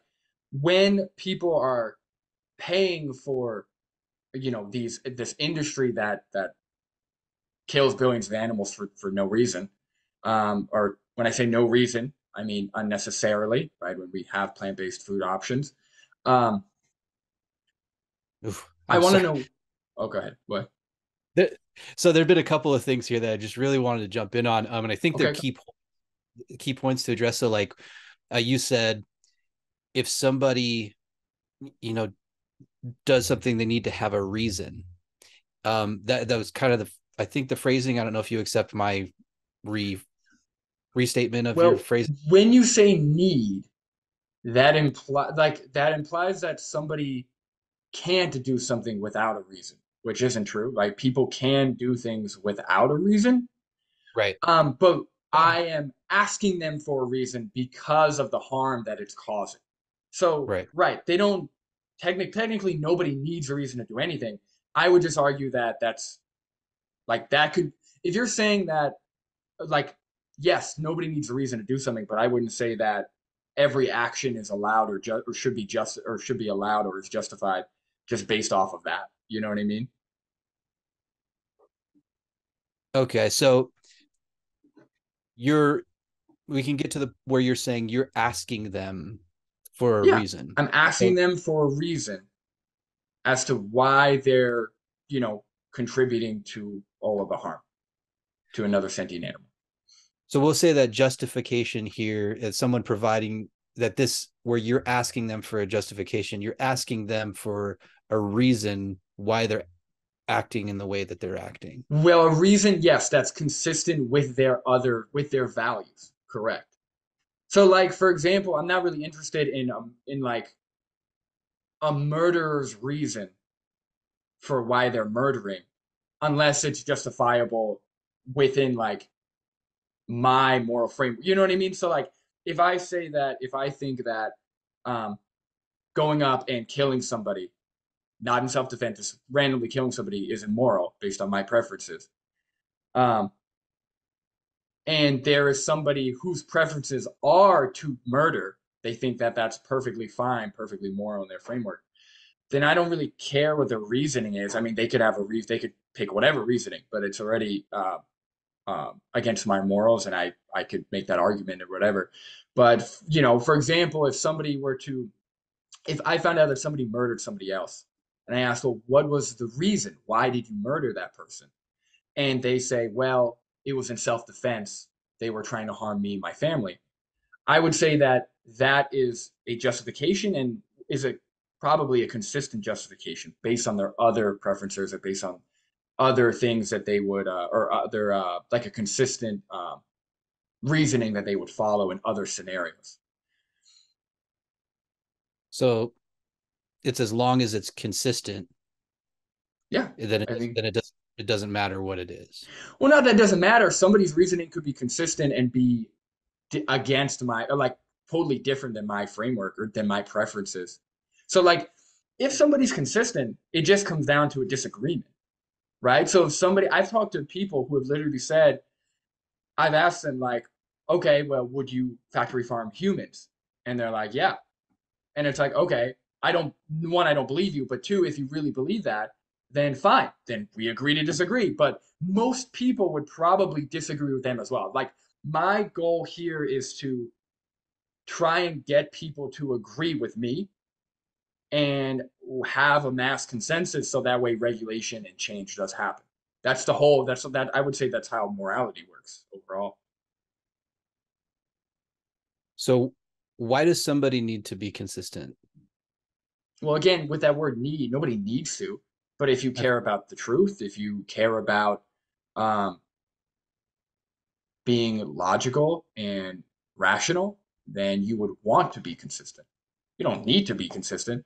when people are paying for this industry that kills billions of animals for no reason, or when I say no reason, I mean unnecessarily, right? When we have plant-based food options. Um, Oof, I I'm want to sorry. know. Oh, go ahead. What? There, so there've been a couple of things here that I just really wanted to jump in on. And I think they're Okay. key points to address. So like you said, if somebody, you know, does something, they need to have a reason. That was kind of I think the phrasing. I don't know if you accept my re restatement of your Well, phrase. when you say need, that implies that somebody can't do something without a reason, which isn't true. Like people can do things without a reason. Right. But I am asking them for a reason because of the harm that it's causing. So, Right. right, they don't technically nobody needs a reason to do anything. I would just argue that that's like that could if you're saying that like yes, nobody needs a reason to do something, but I wouldn't say that every action is allowed or should be just or should be allowed or is justified just based off of that. You know what I mean? Okay. So you're we can get to the where you're saying you're asking them for a Yeah. reason. I'm asking So them for a reason as to why they're, you know, contributing to all of the harm to another sentient animal. so we'll say that justification here is someone providing that this where you're asking them for a justification, you're asking them for a reason why they're acting in the way that they're acting. Well, a reason, yes, that's consistent with their values. Correct. So, like for example, I'm not really interested in like a murderer's reason for why they're murdering, unless it's justifiable within like my moral framework. You know what I mean? So, like if I think that um, going up and killing somebody, not in self defense, just randomly killing somebody is immoral based on my preferences. Um, and there is somebody whose preferences are to murder, they think that that's perfectly fine, perfectly moral in their framework. Then I don't really care what their reasoning is. I mean, they could have a reason, they could pick whatever reasoning, but it's already against my morals, and I could make that argument or whatever. But you know, for example, if I found out that somebody murdered somebody else, and I asked, well, what was the reason? Why did you murder that person? And they say, well, it was in self defense. They were trying to harm me and my family. I would say that that is a justification and is a probably a consistent justification based on their other preferences or based on other things that they would or other like a consistent reasoning that they would follow in other scenarios. So it's as long as it's consistent, Yeah, then I think it does. it doesn't matter what it is. Well, not that it doesn't matter. Somebody's reasoning could be consistent and be against my, or like totally different than my framework or than my preferences. So like if somebody's consistent, it just comes down to a disagreement, right? So if somebody, I've talked to people who have literally said, I've asked them like, okay, well, would you factory farm humans? And they're like, yeah. And it's like, okay, I don't, one, I don't believe you, but two, if you really believe that, then fine, then we agree to disagree. But most people would probably disagree with them as well. Like my goal here is to try and get people to agree with me and have a mass consensus so that way regulation and change does happen. That's the whole, that's that I would say that's how morality works overall. So why does somebody need to be consistent? Well, again, with that word need, nobody needs to, but if you care about the truth, if you care about um, being logical and rational, then you would want to be consistent. You don't need to be consistent,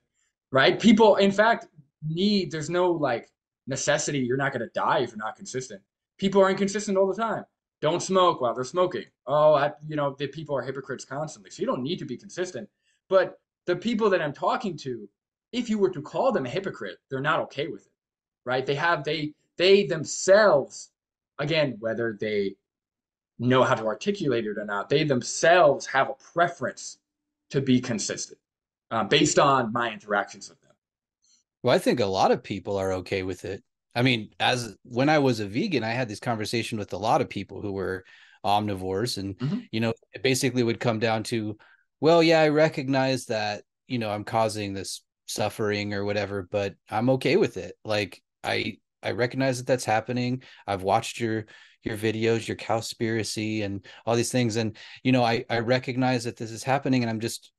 right? People, in fact, need, there's no like necessity. You're not going to die if you're not consistent. People are inconsistent all the time. Don't smoke while they're smoking. Oh, the people are hypocrites constantly. So you don't need to be consistent. But the people that I'm talking to, if you were to call them a hypocrite, they're not okay with it, right? They themselves, again, whether they know how to articulate it or not, they themselves have a preference to be consistent based on my interactions with them. Well, I think a lot of people are okay with it. I mean, as when I was a vegan, I had this conversation with a lot of people who were omnivores, and Mm-hmm. it basically would come down to, well, yeah, I recognize that, I'm causing this suffering or whatever, but I'm okay with it. Like I recognize that that's happening. I've watched your videos, your cowspiracy and all these things, and I recognize that this is happening, and I'm just,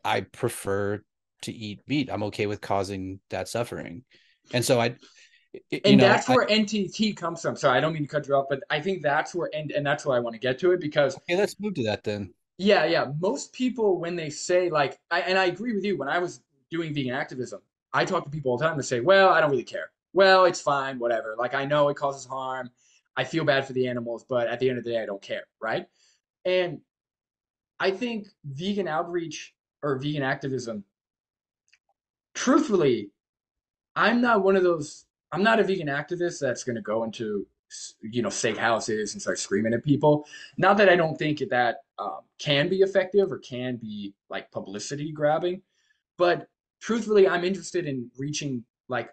I prefer to eat meat. I'm okay with causing that suffering. And so And that's where NTT comes from. Sorry, I don't mean to cut you off, but I think that's where, and that's why I want to get to it because okay, let's move to that then. yeah, yeah. Most people, when they say like, and I agree with you. When I was doing vegan activism, I talk to people all the time that say, "Well, I don't really care. Well, it's fine, whatever. Like, I know it causes harm. I feel bad for the animals, but at the end of the day, I don't care." Right? And I think vegan outreach or vegan activism, truthfully, I'm not one of those. I'm not a vegan activist that's going to go into steak houses and start screaming at people. Not that I don't think that can be effective or can be like publicity grabbing, but truthfully, I'm interested in reaching like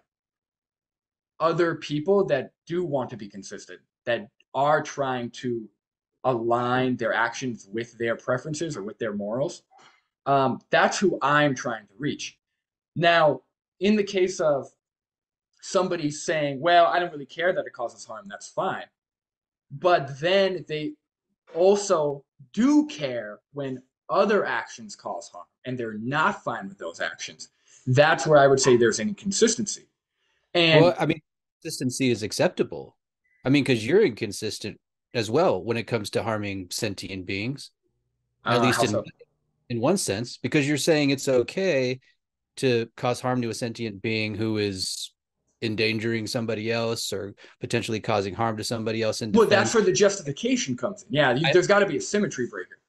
other people that do want to be consistent, that are trying to align their actions with their preferences or with their morals. That's who I'm trying to reach. Now, in the case of somebody saying, well, I don't really care that it causes harm, that's fine. But then they also do care when other actions cause harm and they're not fine with those actions. That's where I would say there's an inconsistency. Well, And I mean, consistency is acceptable. I mean, because you're inconsistent as well when it comes to harming sentient beings, at least how so? in one sense, because you're saying it's okay to cause harm to a sentient being who is endangering somebody else or potentially causing harm to somebody else in Well, that's defense. where the justification comes in. Yeah, there's got to be a symmetry breaker.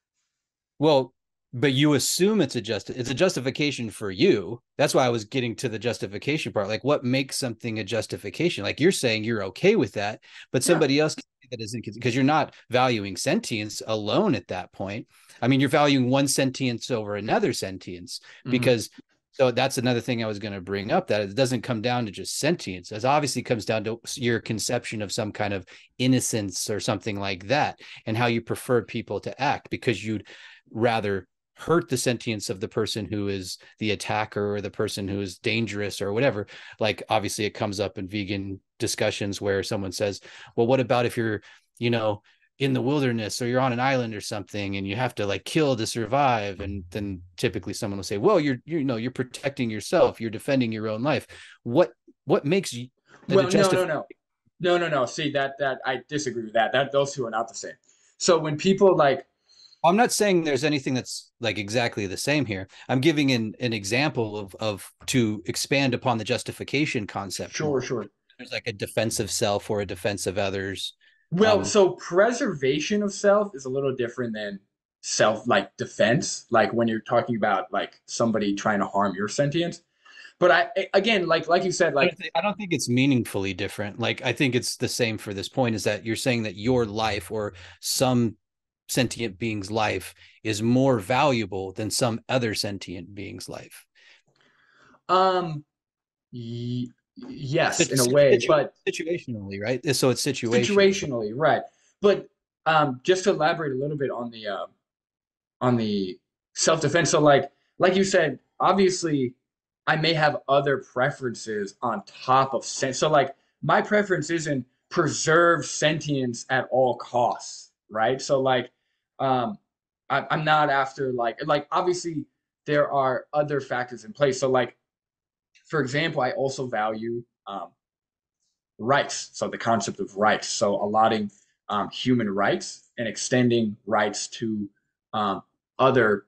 Well, but you assume it's a justification for you. That's why I was getting to the justification part. Like, what makes something a justification? Like, you're saying you're okay with that, but Yeah. somebody else that isn't, because you're not valuing sentience alone at that point. I mean, you're valuing one sentience over another sentience, Mm-hmm. because so that's another thing I was going to bring up, that it doesn't come down to just sentience. It obviously comes down to your conception of some kind of innocence or something like that, and how you prefer people to act, because you'd rather hurt the sentience of the person who is the attacker or the person who is dangerous or whatever. Like, obviously it comes up in vegan discussions where someone says, well, what about if you're, in the wilderness or you're on an island or something and you have to like kill to survive? And then typically someone will say, well, you're protecting yourself, you're defending your own life. What makes you Well, no. See, that I disagree with that. That those two are not the same. So when people like, I'm not saying there's anything that's like exactly the same here. I'm giving an example of to expand upon the justification concept sure, more. sure. there's like a defensive self or a defense of others. Well, Um, so preservation of self is a little different than self like defense, like when you're talking about like somebody trying to harm your sentience. But again, like you said, like I don't think it's meaningfully different. Like I think it's the same for this point, is that you're saying that your life or some sentient being's life is more valuable than some other sentient being's life. um y yes, in a way, but Situationally, right? So it's situational. But situationally, right. But just to elaborate a little bit on the self-defense. So like you said, obviously I may have other preferences on top of so like my preference isn't preserve sentience at all costs, right? So like um I'm not after like obviously there are other factors in place. So like for example, I also value rights. So the concept of rights. So allotting human rights and extending rights to other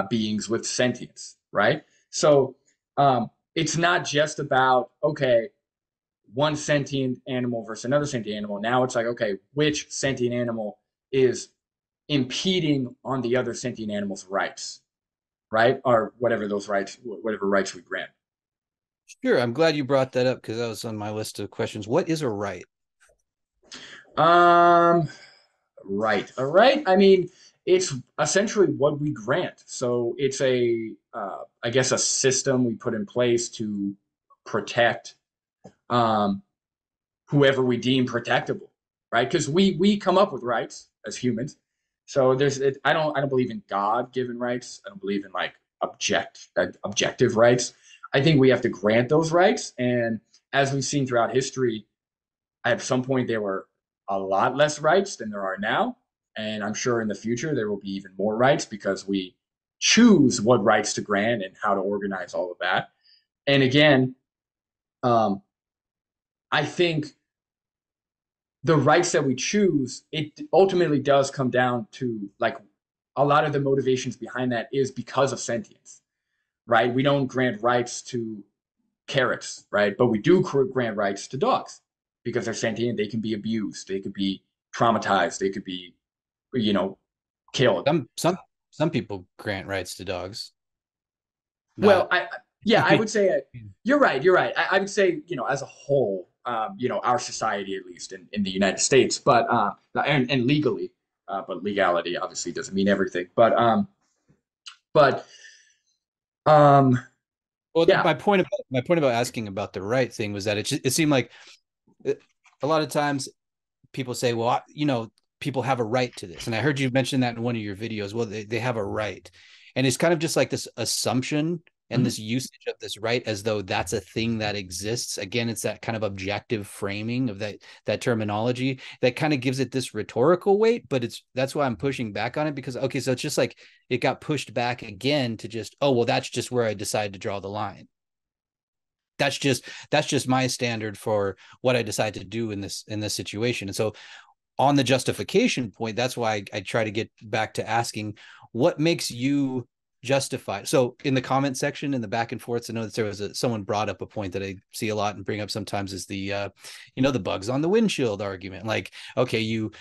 beings with sentience, right? So it's not just about, okay, one sentient animal versus another sentient animal. Now it's like, okay, which sentient animal is impeding on the other sentient animal's rights, right? Or whatever those rights, whatever rights we grant. sure, I'm glad you brought that up because that was on my list of questions. What is a right? Um, right. All right. I mean, it's essentially what we grant. So it's I guess, a system we put in place to protect um, whoever we deem protectable, right? Because we come up with rights as humans. So I don't believe in God given rights. I don't believe in like objective rights. I think we have to grant those rights, and as we've seen throughout history, at some point there were a lot less rights than there are now, and I'm sure in the future there will be even more rights because we choose what rights to grant and how to organize all of that. And again, um, I think the rights that we choose, it ultimately does come down to like a lot of the motivations behind that is because of sentience, right? We don't grant rights to carrots, right? But we do grant rights to dogs because they're sentient. They can be abused, they could be traumatized, they could be, you know, killed. Some people grant rights to dogs. Well, Not yeah, I would say you're right. You're right. I would say, as a whole, our society, at least in the United States, but and legally, but legality obviously doesn't mean everything. But um, well, yeah. my point about asking about the right thing was that it seemed like a lot of times people say, well, people have a right to this. And I heard you mention that in one of your videos. Well, they have a right. And it's kind of just like this assumption and Mhm. this usage of this right as though that's a thing that exists. Again, it's that kind of objective framing of that terminology that kind of gives it this rhetorical weight, but that's why I'm pushing back on it, because okay, so it's just like it got pushed back again to just, oh, well, that's just where I decided to draw the line. That's just my standard for what I decide to do in this situation. And so on the justification point, that's why I try to get back to asking what makes you justify. So in the comment section, in the back and forths, I know that there was someone brought up a point that I see a lot and bring up sometimes, is the bugs on the windshield argument. Like, okay, you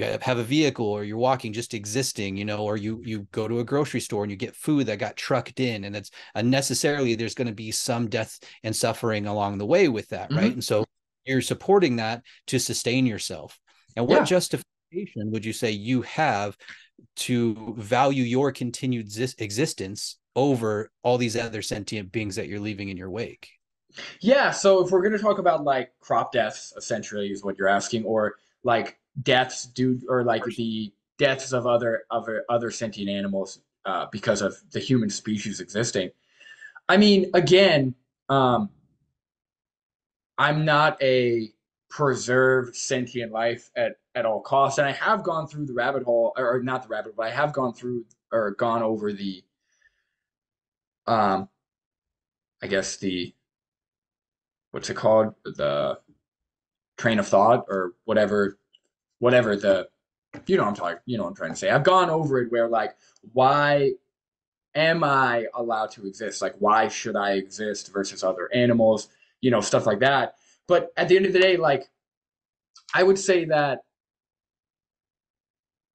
have a vehicle or you're walking, just existing, or you go to a grocery store and you get food that got trucked in, and it's unnecessarily, there's going to be some death and suffering along the way with that, right? Mhm. And so you're supporting that to sustain yourself. And what Yeah. justification would you say you have to value your continued existence over all these other sentient beings that you're leaving in your wake? Yeah, so if we're going to talk about like crop deaths, essentially, is what you're asking, or like deaths due, or like the deaths of other sentient animals because of the human species existing. I mean, again, um, I'm not a preserve sentient life at all costs, and I have gone through the rabbit hole, or not the rabbit hole, but I have gone through or gone over the, um, I guess the what's it called, the train of thought or whatever the you know what I'm trying to say. I've gone over it where like why am I allowed to exist? Like why should I exist versus other animals? stuff like that. But at the end of the day, like I would say that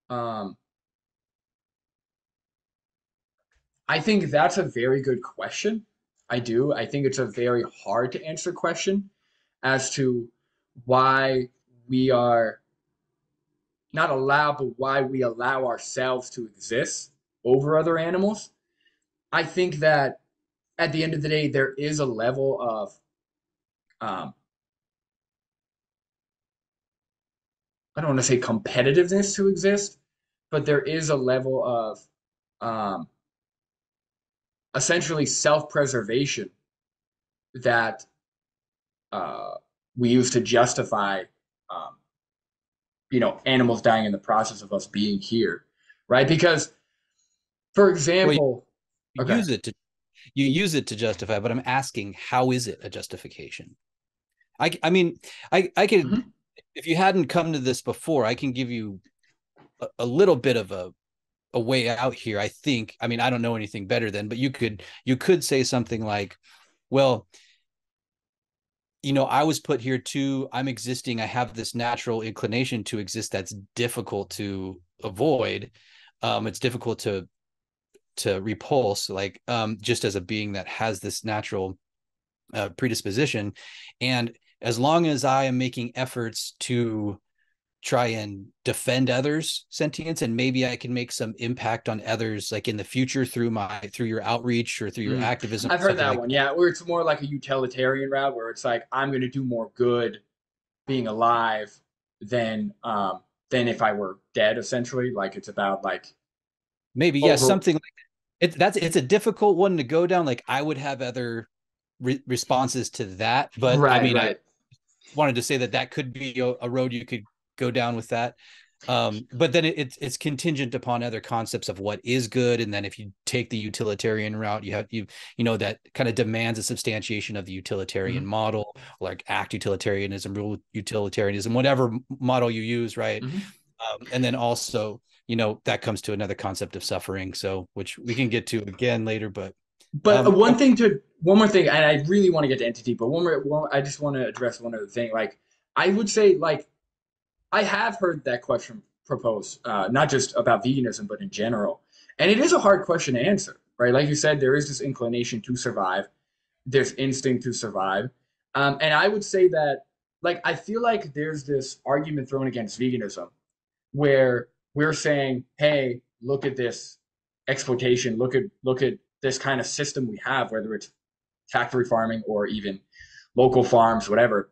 um, I think that's a very good question. I do. I think it's a very hard to answer question as to why we are not allowed, but why we allow ourselves to exist over other animals. I think that at the end of the day, there is a level of, um, I don't want to say competitiveness to exist, but there is a level of um, essentially self preservation that uh, we use to justify, um, animals dying in the process of us being here, right? Because, for Well, example, you okay. use it to justify, but I'm asking, how is it a justification? I mean, I could, Mhm. if you hadn't come to this before, I can give you a little bit of a way out here. I think, I mean, I don't know anything better than, but you could say something like, well, I was put here too. I'm existing. I have this natural inclination to exist that's difficult to avoid. It's difficult to repulse, like just as a being that has this natural predisposition. And as long as I am making efforts to try and defend others' sentience, and maybe I can make some impact on others, like in the future through your outreach or through your Mm. activism, I've heard something that like one, that. yeah, where it's more like a utilitarian route, where it's like I'm going to do more good being alive than if I were dead. Essentially, like it's about like Maybe, yeah, over. something like it's a difficult one to go down. Like I would have other responses to that, but I Right, mean, I right. wanted to say that that could be a road you could go down with that. But then it's contingent upon other concepts of what is good, and then if you take the utilitarian route, that kind of demands a substantiation of the utilitarian Hmm. model, like act utilitarianism, rule utilitarianism, whatever model you use, right? Hmm. And then also, that comes to another concept of suffering, so which we can get to again later, but But okay. one more thing, and I really want to get to entity, but I just want to address one other thing. Like, I would say, like, I have heard that question proposed, not just about veganism, but in general. And it is a hard question to answer, right? Like you said, there is this inclination to survive, there's instinct to survive. And I would say that, like, I feel like there's this argument thrown against veganism where we're saying, hey, look at this exploitation, look at this kind of system we have, whether it's factory farming or even local farms, whatever.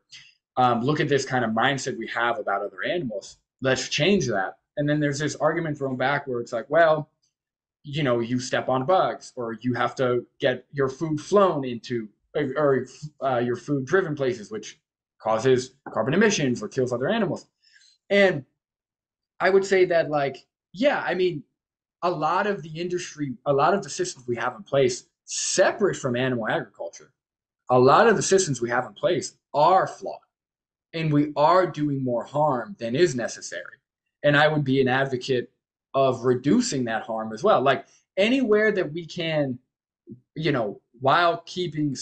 Look at this kind of mindset we have about other animals. Let's change that. And then there's this argument thrown back where it's like, well, you step on bugs, or you have to get your food flown into, or your food driven places, which causes carbon emissions or kills other animals. And I would say that, like, yeah, I mean, a lot of the industry, a lot of the systems we have in place, separate from animal agriculture, a lot of the systems we have in place are flawed, and we are doing more harm than is necessary. And I would be an advocate of reducing that harm as well. Like anywhere that we can, while keeping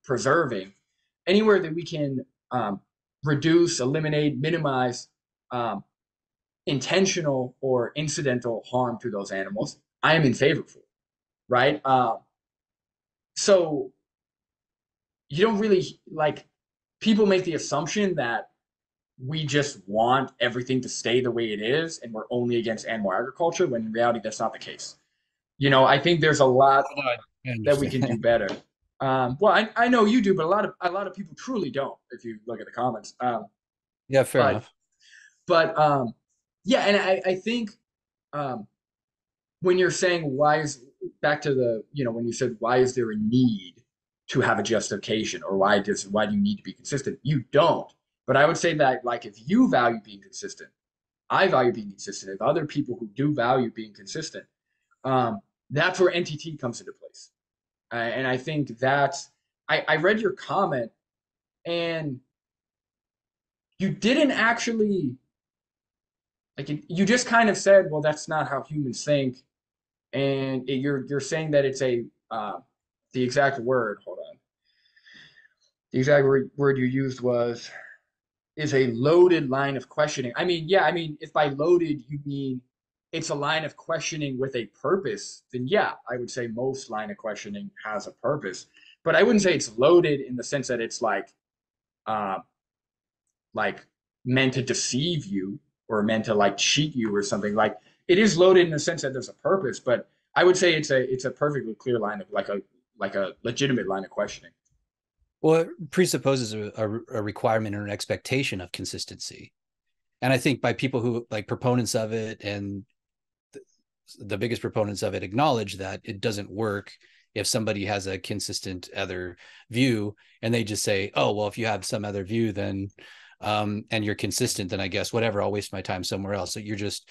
preserving, anywhere that we can reduce, eliminate, minimize um, intentional or incidental harm to those animals, I am in favor for, right? So you don't really like people make the assumption that we just want everything to stay the way it is and we're only against animal agriculture, when in reality that's not the case. I think there's a lot No, I that we can do understand. better. Well, I know you do, but a lot of people truly don't. If you look at the comments, Yeah, fair but enough. but yeah, and I think um, when you're saying why is back to the when you said why is there a need to have a justification, or why do you need to be consistent, you don't. But I would say that, like, if you value being consistent, I value being consistent, if other people who do value being consistent, that's where NTT comes into place. And I think that's I read your comment, and you didn't actually, like, you just kind of said, well, that's not how humans think. And you're saying that it's a the exact word. Hold on. The exact word you used was is a loaded line of questioning. I mean, yeah, I mean, if by loaded you mean it's a line of questioning with a purpose, then yeah, I would say most line of questioning has a purpose. But I wouldn't say it's loaded in the sense that it's uh, like meant to deceive you or meant to like cheat you or something. Like it is loaded in the sense that there's a purpose, but I would say it's a perfectly clear line of like a legitimate line of questioning. Well, it presupposes a requirement or an expectation of consistency. And I think by people who like proponents of it and the biggest proponents of it acknowledge that it doesn't work if somebody has a consistent other view and they just say, oh, well, if you have some other view, then and you're consistent, then I guess whatever, I'll waste my time somewhere else. So you're just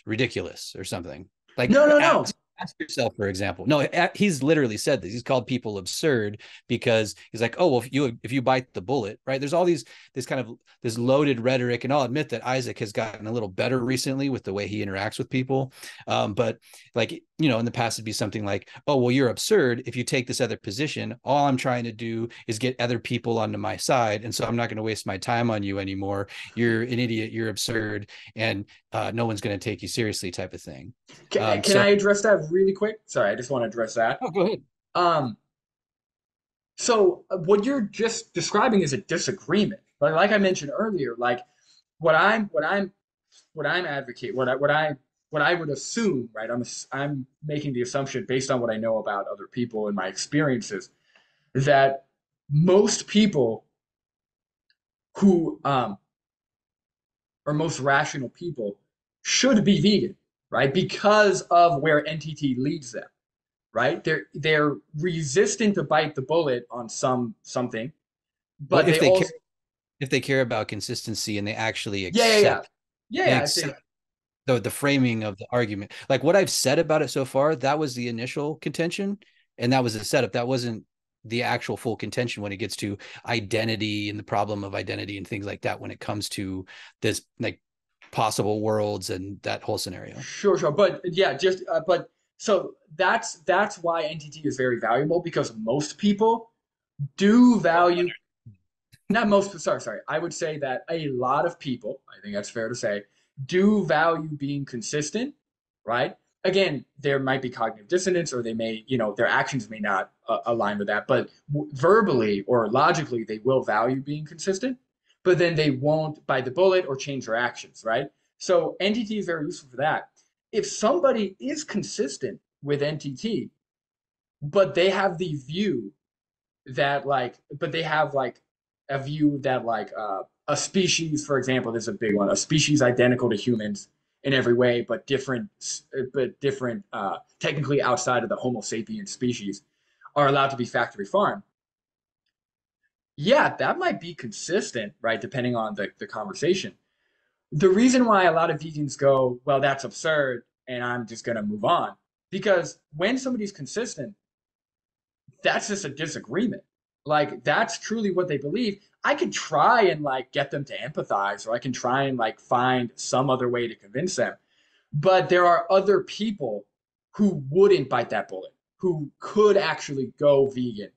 ridiculous or something. Like No, no, no. ask yourself, for example. No, he's literally said this. He's called people absurd because he's like, oh, well, if you bite the bullet, right? There's all this kind of this loaded rhetoric, and I'll admit that Isaac has gotten a little better recently with the way he interacts with people. But like, in the past it'd be something like, oh, well, you're absurd if you take this other position. All I'm trying to do is get other people onto my side, and so I'm not going to waste my time on you anymore. You're an idiot. You're absurd, and no one's going to take you seriously, type of thing. Can So I address that really quick? Sorry, I just want to address that. oh, go ahead. Um, what you're just describing is a disagreement. But like I mentioned earlier, like what I'm what I'm what I'm advocating, what I would assume, right? I'm making the assumption based on what I know about other people and my experiences that most people who or most rational people should be vegan, right? Because of where NTT leads them, right? They're resistant to bite the bullet on something, Well, but they also if they care about consistency and they actually yeah yeah yeah accept yeah they yeah. accept the framing of the argument. Like what I've said about it so far, that was the initial contention, and that was the setup. That wasn't the actual full contention when it gets to identity and the problem of identity and things like that when it comes to this like possible worlds and that whole scenario. Sure, sure. But yeah, just but so that's why NTT is very valuable because most people do value not most sorry. I would say that a lot of people, I think that's fair to say, do value being consistent, right? Again, there might be cognitive dissonance or they may, their actions may not align with that, but verbally or logically they will value being consistent, but then they won't bite the bullet or change their actions, right? So NTT is very useful for that. If somebody is consistent with NTT, but they have the view that but they have like a view that a species, for example, this is a big one, a species identical to humans in every way, but different, technically outside of the Homo sapiens species, are allowed to be factory farmed. Yeah, that might be consistent, right? Depending on the conversation. The reason why a lot of vegans go, well, that's absurd, and I'm just gonna move on, because when somebody's consistent, that's just a disagreement. Like that's truly what they believe. I could try and like get them to empathize, or I can try and like find some other way to convince them. But there are other people who wouldn't bite that bullet, who could actually go vegan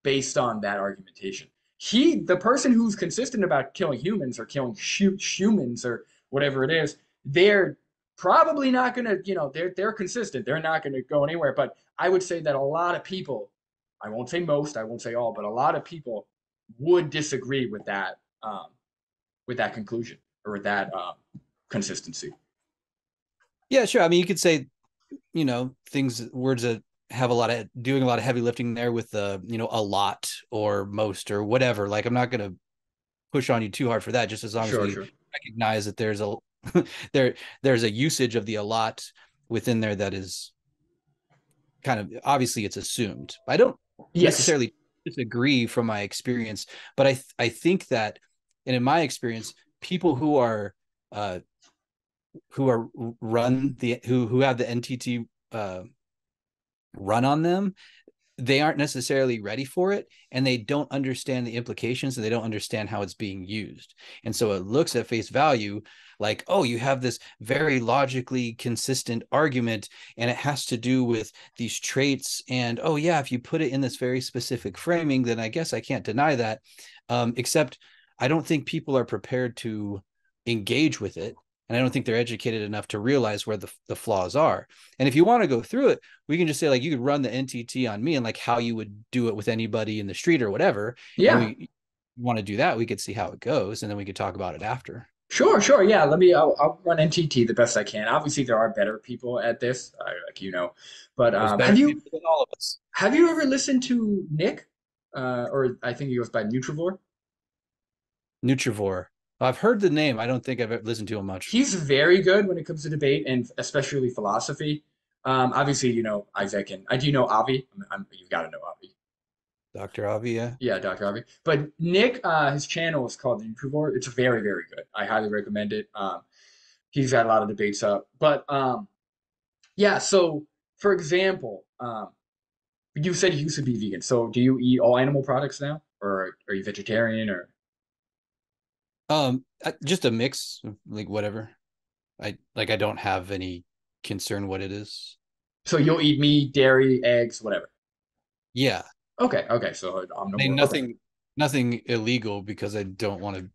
based on that argumentation. The person who's consistent about killing humans or killing humans or whatever it is, they're probably not gonna, they're consistent. They're not gonna go anywhere. But I would say that a lot of people, I won't say most, I won't say all, but a lot of people would disagree with that conclusion or with that consistency. Yeah, sure. I mean, you could say, things, words that have a lot of doing a lot of heavy lifting there with a lot or most or whatever. Like I'm not going to push on you too hard for that, just as long as Sure, we sure. recognize that there's a there's a usage of the a lot within there that is kind of obviously it's assumed. I don't Yes. necessarily disagree from my experience, but I think that, and in my experience, people uh who are run the who have the NTT run on them, they aren't necessarily ready for it, and they don't understand the implications, and they don't understand how it's being used. And so it looks at face value like, oh, you have this very logically consistent argument, and it has to do with these traits. And oh, yeah, if you put it in this very specific framing, then I guess I can't deny that. Except I don't think people are prepared to engage with it. And I don't think they're educated enough to realize where the flaws are. And if you want to go through it, we can just say, like, you could run the NTT on me and like how you would do it with anybody in the street or whatever. And Yeah. we want to do that, we could see how it goes, and then we could talk about it after. Sure, sure. Yeah, I'll run NTT the best I can. Obviously, there are better people at this, like But There's better people than all of us. have you ever listened to Nick? Or I think he goes by Nutrivore. Nutrivore. I've heard the name. I don't think I've listened to him much. He's very good when it comes to debate and especially philosophy. Obviously, you know Isaac, and I do know Avi. You've got to know Avi. Dr. Avi, yeah. Yeah, Dr. Avi. But Nick, his channel is called Nutrivore. It's very, very good. I highly recommend it. He's got a lot of debates up. But yeah, so for example, you said you used to be vegan. So do you eat all animal products now, or are you vegetarian, or Just a mix, like whatever. I don't have any concern what it is. so you'll eat meat, dairy, eggs, whatever? Yeah. Okay, okay. So I mean, omnivore. Okay. nothing illegal, because I don't want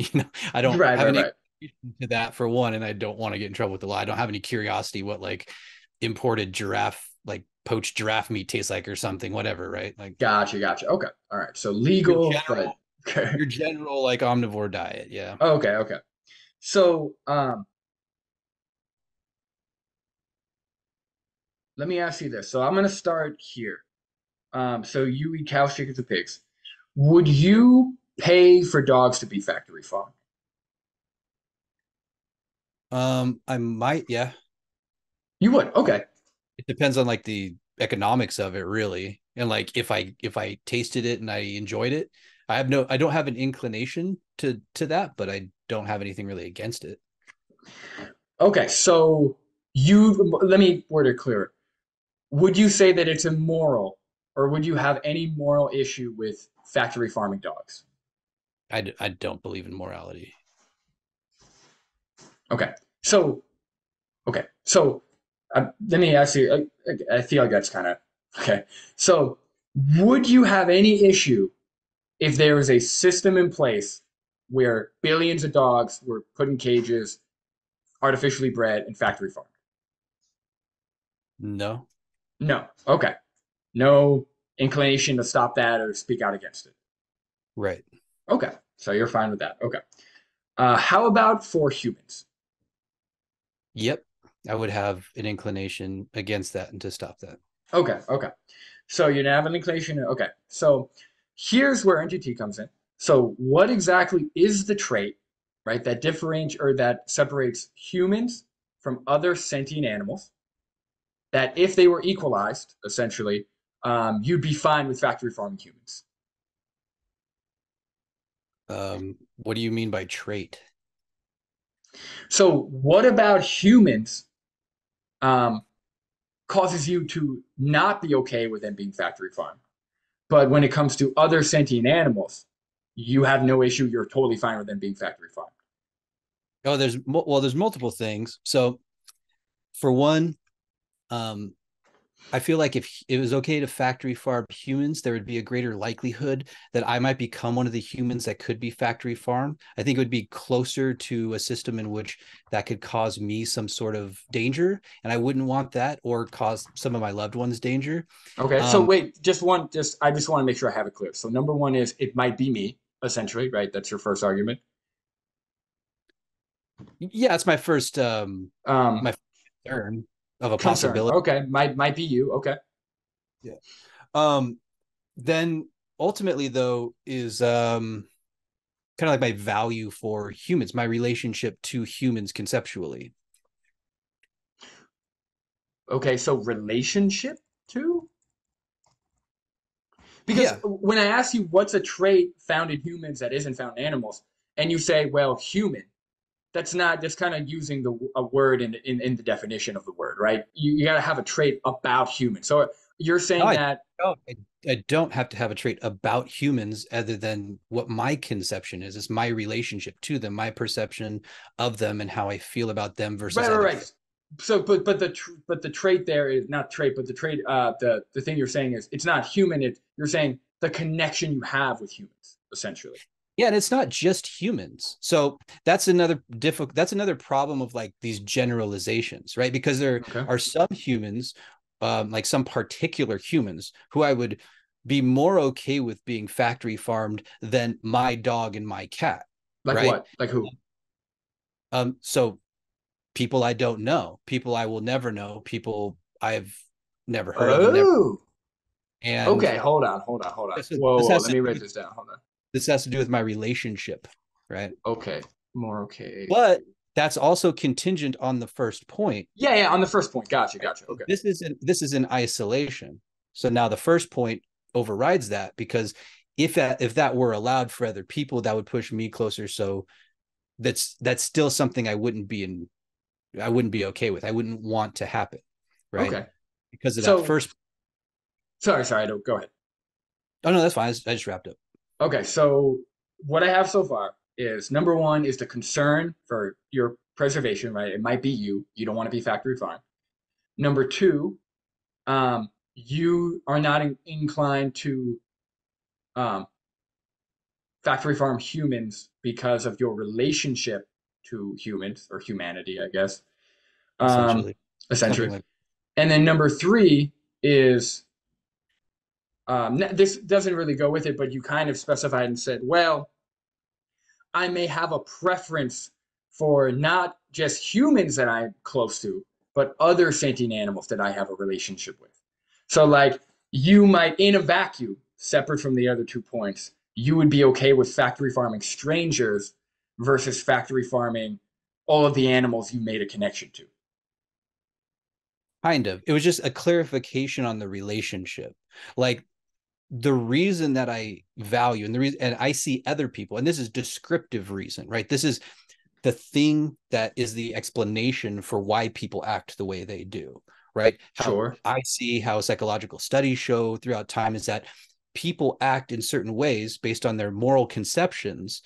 to, I don't Right, have right, any right. to that for one, and I don't want to get in trouble with the law. I don't have any curiosity what like imported giraffe, like poached giraffe meat tastes like or something, whatever, right? Like Gotcha, gotcha. Okay. All right. So your legal, but general okay. your general like omnivore diet, yeah. Okay, okay. So let me ask you this. So I'm gonna start here. So you eat cows, chickens, and pigs. Would you pay for dogs to be factory farmed? I might, yeah. You would. Okay. It depends on like the economics of it, really. And like if I tasted it and I enjoyed it, I don't have an inclination to that, but I don't have anything really against it. Okay. So you let me word it clearer. Would you say that it's immoral, or would you have any moral issue with factory farming dogs? I don't believe in morality. Okay. So okay. So let me ask you. I feel like that's kind of okay. So would you have any issue if there was a system in place where billions of dogs were put in cages, artificially bred, and factory farmed? No. No. Okay. No inclination to stop that or speak out against it. Right. Okay. So you're fine with that. Okay. How about for humans? Yep. I would have an inclination against that and to stop that. Okay. Okay. So you have an inclination. Okay. So here's where entity comes in. So what exactly is the trait, right, that differentiates or that separates humans from other sentient animals? That if they were equalized, essentially, you'd be fine with factory farming humans. What do you mean by trait? So what about humans um, causes you to not be okay with them being factory farmed? But when it comes to other sentient animals, you have no issue. You're totally fine with them being factory farmed. Oh, there's multiple things. So for one, um, I feel like if it was okay to factory farm humans, there would be a greater likelihood that I might become one of the humans that could be factory farmed. I think it would be closer to a system in which that could cause me some sort of danger, and I wouldn't want that, or cause some of my loved ones danger. Okay, so Um, wait, I just want to make sure I have it clear. So number one is it might be me, essentially, right? That's your first argument. yeah, it's Um, my concern of a concern. possibility. Okay, might be you. Okay. Yeah. Um, then ultimately though is kind of like my value for humans, my relationship to humans conceptually. Okay, so relationship too? Because Yeah. when I ask you what's a trait found in humans that isn't found in animals, and you say, well, human, that's not just kind of using a word in the definition of the word, right? You got to have a trait about human. So you're No, saying that I don't have to have a trait about humans other than what my conception is. It's my relationship to them, my perception of them, and how I feel about them versus right, right, other right. things. So, but the trait there is not trait, but the trait the thing you're saying is it's not human. You're saying the connection you have with humans, essentially. Yeah, and it's not just humans. So that's another difficult. That's another problem of like these generalizations, right? Because there Okay. are some humans, like some particular humans, who I would be more okay with being factory farmed than my dog and my cat, Like right? what? Like who? So people I don't know, people I will never know, people I've never heard of and never. Oh. And Okay. Hold on. Hold on. Hold on. this, Whoa. this Whoa. has Let to me write this down. Hold on. this has to do with my relationship, right? Okay. More okay. But that's also contingent on the first point. Yeah. Yeah. On the first point. Gotcha. Right? Gotcha. Okay. This is in isolation. So now the first point overrides that, because if that were allowed for other people, that would push me closer. So that's still something I wouldn't be okay with. I wouldn't want to happen, right? Okay. Because of that So first. sorry. Sorry. I don't. Go ahead. Oh no, that's fine. I just wrapped up. Okay. So what I have so far is number one is the concern for your preservation. Right. It might be you. You don't want to be factory farmed. Number two, you are not inclined to um, factory farm humans because of your relationship to humans or humanity, I guess, um, Essentially, something essentially. like. And then number three is this doesn't really go with it, but you kind of specified and said, well, I may have a preference for not just humans that I'm close to, but other sentient animals that I have a relationship with. So, like, you might, in a vacuum, separate from the other 2 points, you would be okay with factory farming strangers versus factory farming all of the animals you made a connection to. Kind of. It was just a clarification on the relationship. Like the reason that I value and the reason, and I see other people, and this is descriptive reason, right? This is the thing that is the explanation for why people act the way they do, right? How Sure. I see how psychological studies show throughout time is that people act in certain ways based on their moral conceptions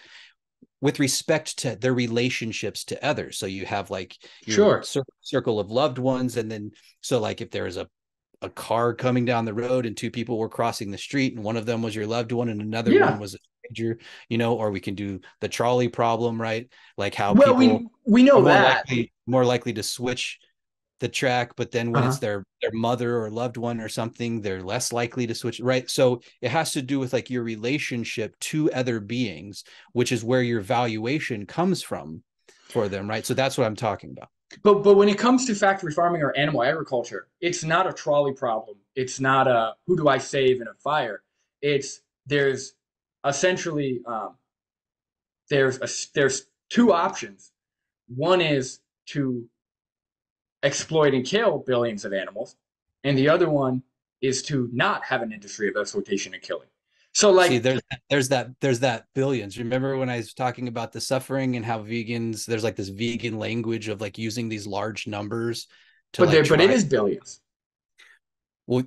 with respect to their relationships to others. So you have like your Sure. circle of loved ones, and then so like if there is a car coming down the road and two people were crossing the street and one of them was your loved one and another one Yeah. was a stranger, or we can do the trolley problem, right? Like how Well, people we are know more that. likely to switch the track, but then when it's Uh-huh. their mother or loved one or something, they're less likely to switch, right? So it has to do with like your relationship to other beings, which is where your valuation comes from for them, right? So that's what I'm talking about. But when it comes to factory farming or animal agriculture, it's not a trolley problem. It's not a who do I save in a fire. It's there's essentially there's two options. One is to exploit and kill billions of animals, and the other one is to not have an industry of exploitation and killing. So See, like there's that billions. Remember when I was talking about the suffering and how vegans, there's like this vegan language of like using these large numbers to like but it try. is billions. Well,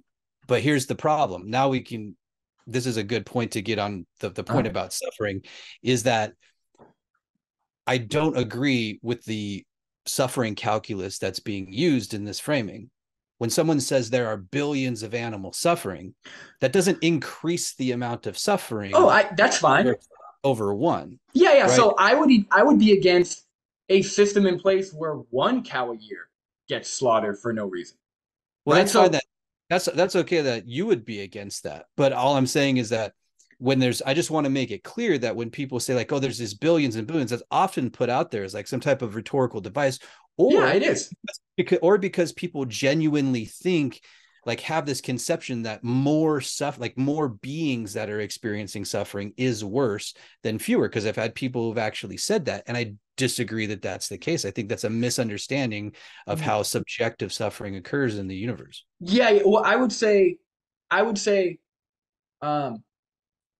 but here's the problem. Now we can, this is a good point to get on the point Uh, about suffering, is that I don't agree with the suffering calculus that's being used in this framing. When someone says there are billions of animals suffering, that doesn't increase the amount of oh, suffering I that's fine. over one, Yeah, yeah. right? So I would be against a system in place where one cow a year gets slaughtered for no reason, Well, right? that's fine. So That's okay that you would be against that. But all I'm saying is that I just want to make it clear that when people say like, oh, there's these billions and billions, that's often put out there as like some type of rhetorical device, yeah, or it is. because people genuinely think like have this conception that more stuff like more beings that are experiencing suffering is worse than fewer, because I've had people who've actually said that, and I disagree that that's the case. I think that's a misunderstanding of how subjective suffering occurs in the universe. Yeah, yeah, well, I would say, um,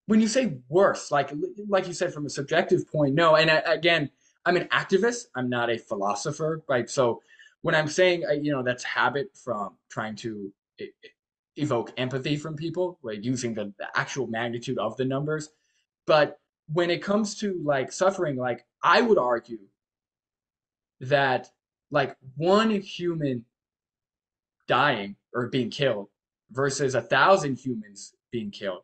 when you say worse, like you said from a subjective point, no. And again, I'm an activist. I'm not a philosopher, right? So when I'm saying, that's habit from trying to evoke empathy from people, like using the actual magnitude of the numbers. But when it comes to like suffering, like I would argue that like one human dying or being killed versus 1,000 humans being killed,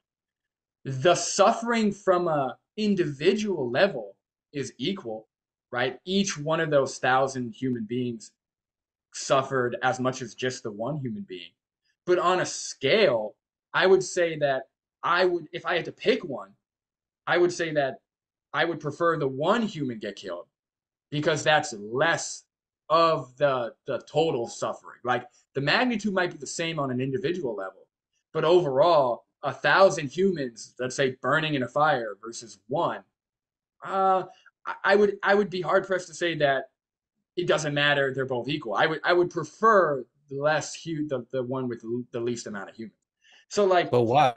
the suffering from a individual level is equal, right? Each one of those 1,000 human beings suffered as much as just the one human being. But on a scale, I would say that I would, if I had to pick one, I would say that I would prefer the one human get killed because that's less of the total suffering. Like the magnitude might be the same on an individual level, but overall, 1,000 humans, let's say burning in a fire versus one, uh, I would be hard pressed to say that it doesn't matter. They're both equal. I would prefer the less the one with the least amount of humans. So like, But why?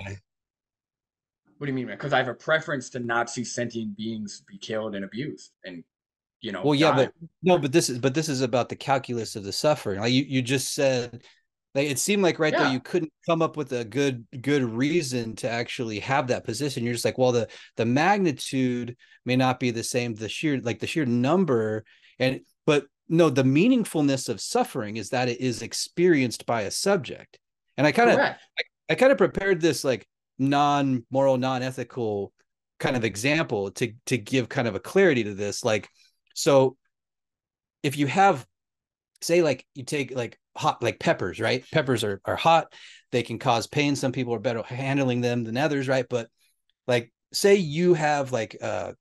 what do you mean, man? Because I have a preference to not see sentient beings be killed and abused and Well, yeah, die. but no, but this is about the calculus of the suffering. Like you just said, like it seemed like right though Yeah, you couldn't come up with a good reason to actually have that position. You're just like, well, the magnitude may not be the same, the sheer number, and but no, the meaningfulness of suffering is that it is experienced by a subject. And correct. I kind of prepared this like non-moral, non-ethical kind of example to give kind of a clarity to this. Like, so if you have, say, like you take like hot, like peppers, right? Peppers are hot. They can cause pain. Some people are better handling them than others, right? But like, say you have like a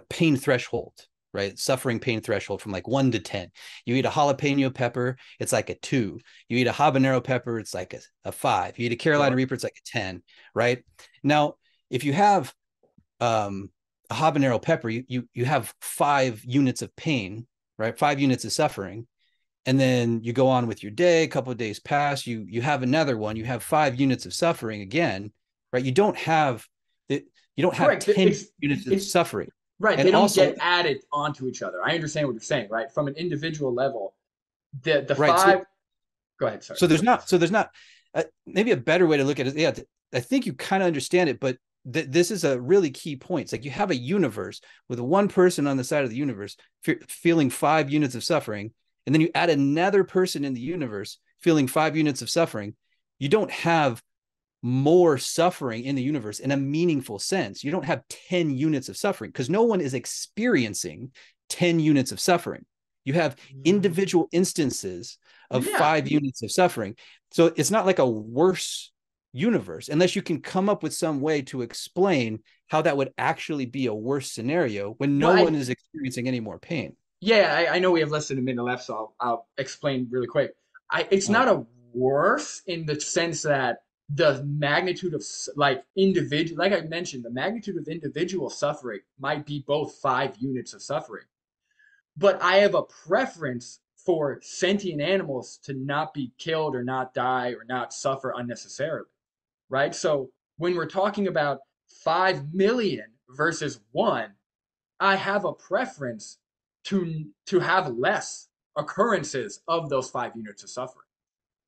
pain threshold, right? Suffering pain threshold from like 1 to 10. You eat a jalapeno pepper, it's like a 2. You eat a habanero pepper, it's like a 5. You eat a Carolina Sure. Reaper, it's like a 10, right? Now, if you have a habanero pepper, you have 5 units of pain, right? 5 units of suffering, and then you go on with your day. A couple of days pass, you have another one, you have 5 units of suffering again, right? You don't have Correct. 10 units of It's suffering. right. And They don't also, get added onto each other. I understand what you're saying, right? From an individual level, the right, so five. Go ahead. Sorry. so there's not so there's not maybe a better way to look at it. Yeah, I think you kind of understand it, but this is a really key point. It's like you have a universe with one person on the side of the universe feeling 5 units of suffering, and then you add another person in the universe feeling 5 units of suffering. You don't have more suffering in the universe in a meaningful sense. You don't have 10 units of suffering because no one is experiencing 10 units of suffering. You have individual instances of Yeah. 5 units of suffering. So it's not like a worse universe unless you can come up with some way to explain how that would actually be a worse scenario when Well, no one is experiencing any more pain. yeah, I know we have less than a minute left, so I'll explain really quick. It's Oh, not a worse in the sense that the magnitude of like individual, like I mentioned, the magnitude of individual suffering might be both 5 units of suffering. But I have a preference for sentient animals to not be killed or not die or not suffer unnecessarily, right? So when we're talking about 5 million versus one, I have a preference to have less occurrences of those 5 units of suffering.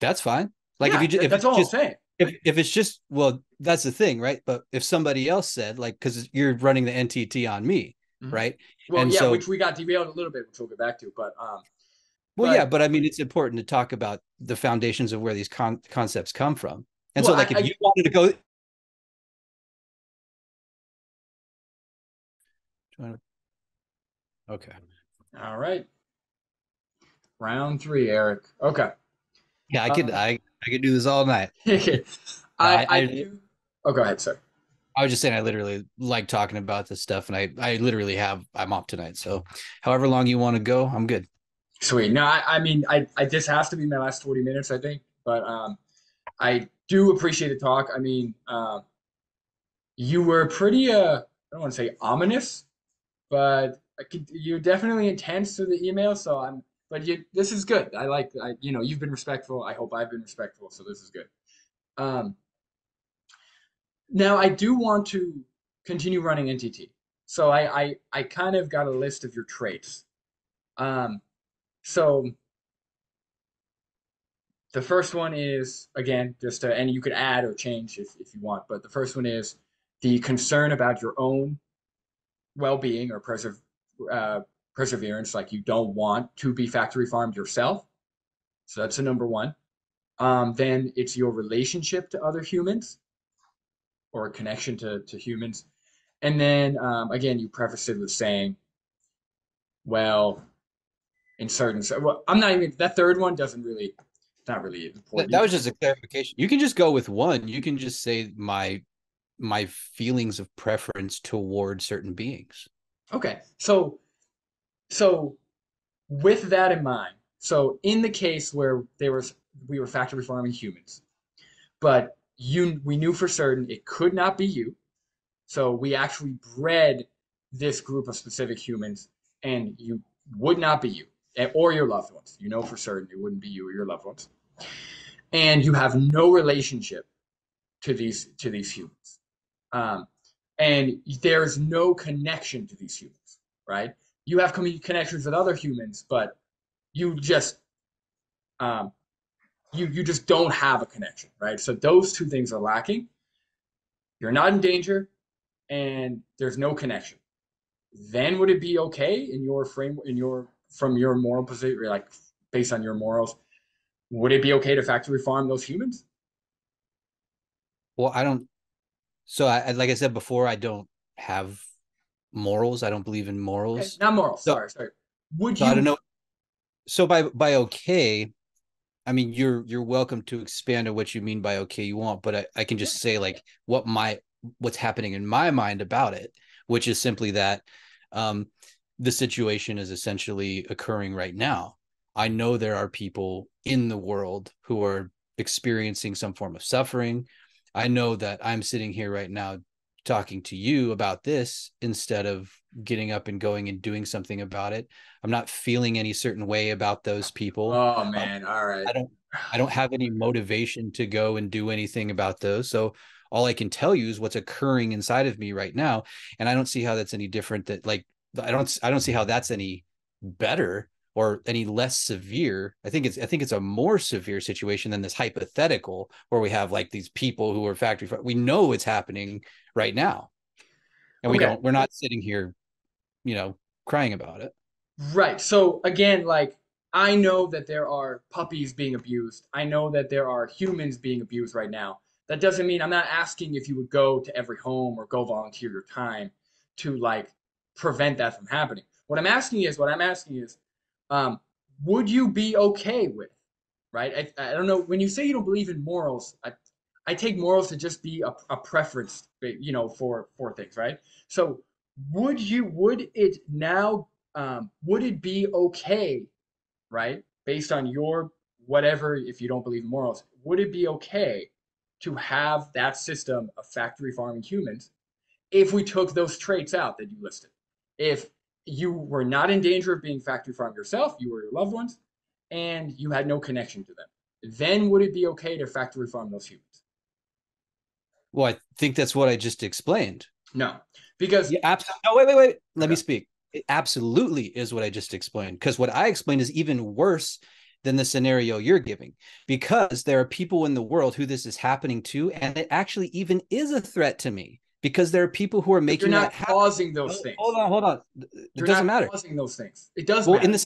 that's fine. Like Yeah, if that's it's all I'm just saying. if it's just, well, that's the thing, right? But if somebody else said, like, because you're running the NTT on me, Mhm. right? Well, And yeah, so, which we got derailed a little bit, which we'll get back to, well, yeah, but but I mean, it's important to talk about the foundations of where these concepts come from. And well, so, like, if you wanted to go, okay, all right, round three, Eric. Okay. yeah, Uh, I could do this all night. I I I I do. Oh, go ahead, sir. I was just saying, I literally like talking about this stuff, and I literally I'm off tonight, so however long you want to go, I'm good. Sweet. No, I mean, I this has to be my last 40 minutes, I think. But I do appreciate the talk. I mean, you were pretty I don't want to say ominous, but you're definitely intense through the email. So but this is good. You've been respectful. I hope I've been respectful. So this is good. Um, Now I do want to continue running NTT. So I kind of got a list of your traits. Um, so The first one is, again, just and you could add or change if you want, but the first one is the concern about your own well-being or perseverance, like you don't want to be factory farmed yourself. So that's the number one. Then it's your relationship to other humans or a connection to humans. And then again, you preface it with saying, well, in certain, well, I'm not even, that third one doesn't really, it's not really That, important. You that was can just a clarification. You can just go with one. You can just say my feelings of preference toward certain beings. okay. So with that in mind, so in the case where we were factory farming humans, but we knew for certain it could not be you. So we actually bred this group of specific humans, and you would not be you or your loved ones. You know for certain it wouldn't be you or your loved ones, and you have no relationship to these humans, um, and there's no connection to these humans, right? You have connections with other humans, but you just um, you just don't have a connection, right? So those two things are lacking. You're not in danger, and there's no connection. Then would it be okay in your frame in your from your moral position, like based on your morals? Would it be okay to factory farm those humans? Well, I don't. So like I said before, I don't have morals. I don't believe in Okay, morals. not morals. So Sorry. Would so I don't you? know. So by okay, I mean you're welcome to expand on what you mean by okay you want, but I can Yeah. just say like what's happening in my mind about it, which is simply that um the situation is essentially occurring right now. I know there are people in the world who are experiencing some form of suffering. I know that I'm sitting here right now talking to you about this instead of getting up and going and doing something about it. I'm not feeling any certain way about those people. Oh Uh, man. All right. I don't I don't have any motivation to go and do anything about those. So all I can tell you is what's occurring inside of me right now. And I don't see how that's any different that like I don't see how that's any better or any less severe. I think it's a more severe situation than this hypothetical where we have like these people who are we know it's happening right now. And Okay. we're not sitting here, crying about it. Right. So again, like I know that there are puppies being abused. I know that there are humans being abused right now. That doesn't mean I'm not asking if you would go to every home or go volunteer your time to like prevent that from happening. What I'm asking is, um, would you be okay with, right? I don't know. When you say you don't believe in morals, I take morals to just be a preference, for things, right? So would it now would it be okay, right? Based on your whatever, if you don't believe in morals, would it be okay to have that system of factory farming humans if we took those traits out that you listed? If you were not in danger of being factory farmed yourself, you or your loved ones, and you had no connection to them, then would it be okay to factory farm those humans? Well, I think that's what I just explained. No, because Yeah, absolutely. No, wait. Let me okay, speak. It absolutely is what I just explained. Because what I explained is even worse than the scenario you're giving. Because there are people in the world who this is happening to, and it actually even is a threat to me. Because there are people who are but you're making that not happen. causing those Oh, things. hold on. It You're doesn't not matter. causing those things. It does Well, matter. In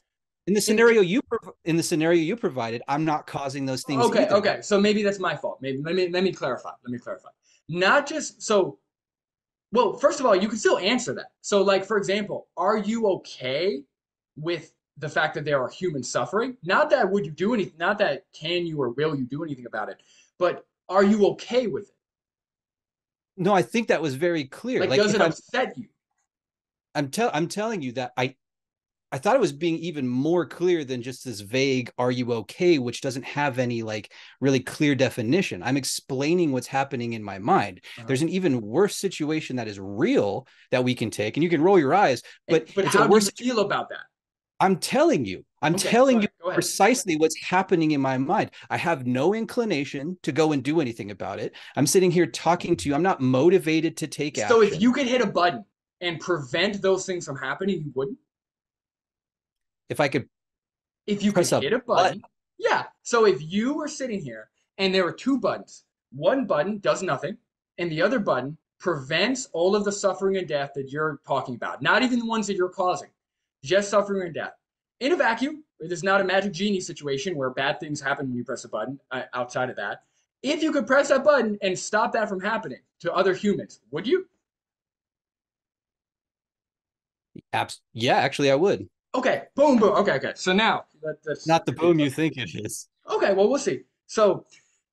in the scenario you provided, I'm not causing those things Okay, either. okay. So maybe that's my fault. Maybe let me clarify. Let me clarify. Not just so. Well, first of all, you can still answer that. So, like for example, are you okay with the fact that there are humans suffering? Not that would you do anything. Not that can you or will you do anything about it. But are you okay with it? No, I think that was very clear. Like, Like does if it upset you? I'm telling you that I thought it was being even more clear than just this vague "are you okay," which doesn't have any like really clear definition. I'm explaining what's happening in my mind. Uh-huh. There's an even worse situation that is real that we can take, and you can roll your eyes, but But it's a how do worse you situation. feel about that? I'm telling you. I'm Okay, go telling you ahead. Go ahead. precisely what's happening in my mind. I have no inclination to go and do anything about it. I'm sitting here talking to you. I'm not motivated to take So if action. you could hit a button and prevent those things from happening, you wouldn't. If I could If you could press a hit a button, button, Yeah. So if you were sitting here and there were two buttons, one button does nothing, and the other button prevents all of the suffering and death that you're talking about, not even the ones that you're causing, just suffering and death. In a vacuum, it is not a magic genie situation where bad things happen when you press a button outside of that. If you could press that button and stop that from happening to other humans, would you? Yeah, actually, I would. Okay, boom, boom. Okay, okay. So now that's Not the boom you think it is, okay. Well, we'll see. So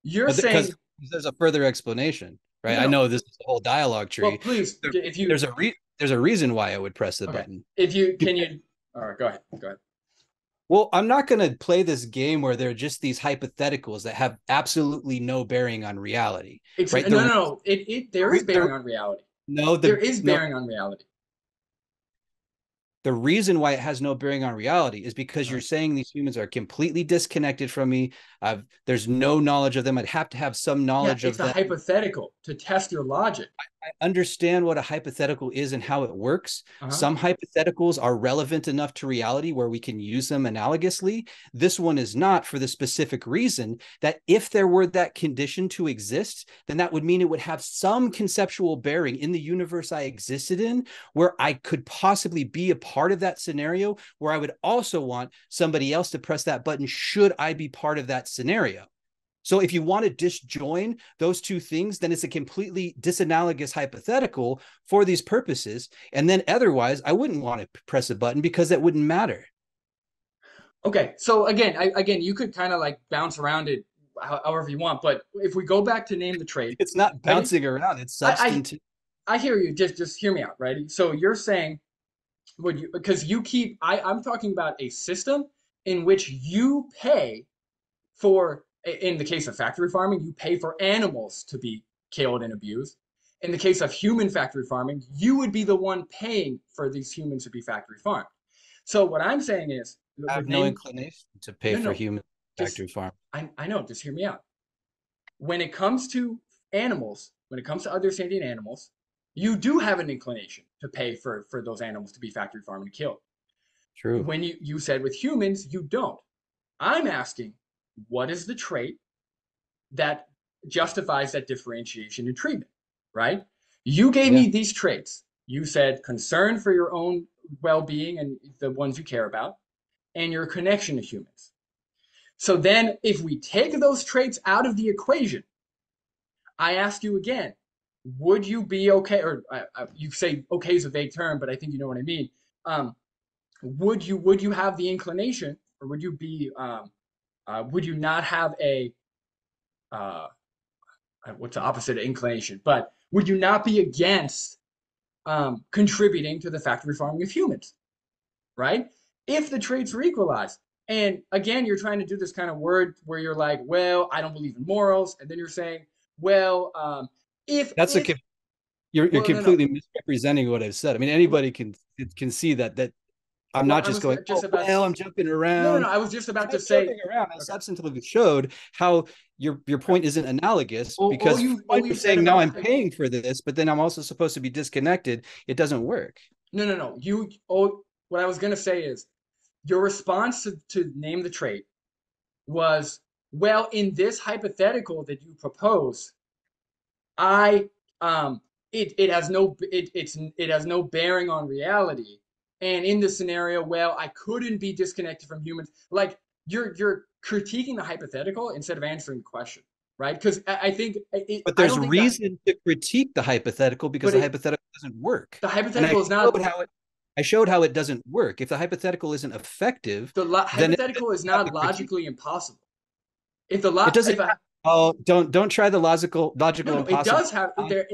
you're but because saying there's a further explanation, right? no, I no. know this is a whole dialogue Well, tree. please, There, if you there's a reason why I would press the okay, button. if you can you. All right, go ahead. Go ahead. Well, I'm not going to play this game where they're just these hypotheticals that have absolutely no bearing on reality, It's no, right? no, no. It there is The bearing on reality. no There the is no bearing on reality. the reason why it has no bearing on reality is because Uh-huh. you're saying these humans are completely disconnected from me. There's no knowledge of them. I'd have to have some Yeah, knowledge it's of a them. hypothetical to test your logic. I understand what a hypothetical is and how it works. Uh-huh. Some hypotheticals are relevant enough to reality where we can use them analogously. This one is not, for the specific reason that if there were that condition to exist, then that would mean it would have some conceptual bearing in the universe I existed in, where I could possibly be a part of that scenario, where I would also want somebody else to press that button should I be part of that scenario. So if you want to disjoin those two things, then it's a completely disanalogous hypothetical for these purposes. And then otherwise, I wouldn't want to press a button because that wouldn't matter. Okay, so again, you could kind of like bounce around it however you want, but if we go back to name the trait, It's not ready? bouncing around, it's I substantive. I hear you. Just hear me out, ready? So you're saying would you because you keep I'm talking about a system in which you pay for in the case of factory farming, you pay for animals to be killed and abused. In the case of human factory farming, you would be the one paying for these humans to be factory farmed. So what I'm saying is I with have no name inclination to pay no for no human just factory farm. I know, just hear me out. When it comes to animals, when it comes to other sentient animals, you do have an inclination to pay for those animals to be factory farmed and killed. True. When you said with humans, you don't. I'm asking, what is the trait that justifies that differentiation in treatment, right? You gave Yeah. me these traits. You said concern for your own well being and the ones you care about, and your connection to humans. So then, if we take those traits out of the equation, I ask you again, would you be okay? Or you say okay is a vague term, but I think you know what I mean. Um, would you have the inclination, or would you not have a uh, what's the opposite of inclination? But would you not be against contributing to the factory farming of humans, right? If the traits were equalized. And again, you're trying to do this kind of word where you're like, well, I don't believe in morals. And then you're saying, well, That's a if, you're well, no, no. completely misrepresenting what I've said. I mean, anybody can see that I'm Well, not I just was going, just oh, about, well, I'm jumping no, no, no. around. I was just about I'm to say, jumping around. I okay, substantively showed how your okay. point isn't analogous All because you, fine, all you you're said saying now about I'm paying for this, but then I'm also supposed to be disconnected. It doesn't work. no, no, no. What I was going to say is your response to name the trait was, well, in this hypothetical that you propose, I it has it has no bearing on reality. And in this scenario, well, I couldn't be disconnected from humans. Like you're critiquing the hypothetical instead of answering the question, right? Because I think But I there's don't think that, reason to critique the hypothetical because but the hypothetical doesn't work. the And hypothetical is not I showed how it doesn't work. If the hypothetical isn't effective, then hypothetical is have to not critique. logically impossible. If the It lot doesn't if I oh, don't try the logical no, it impossible. does have there.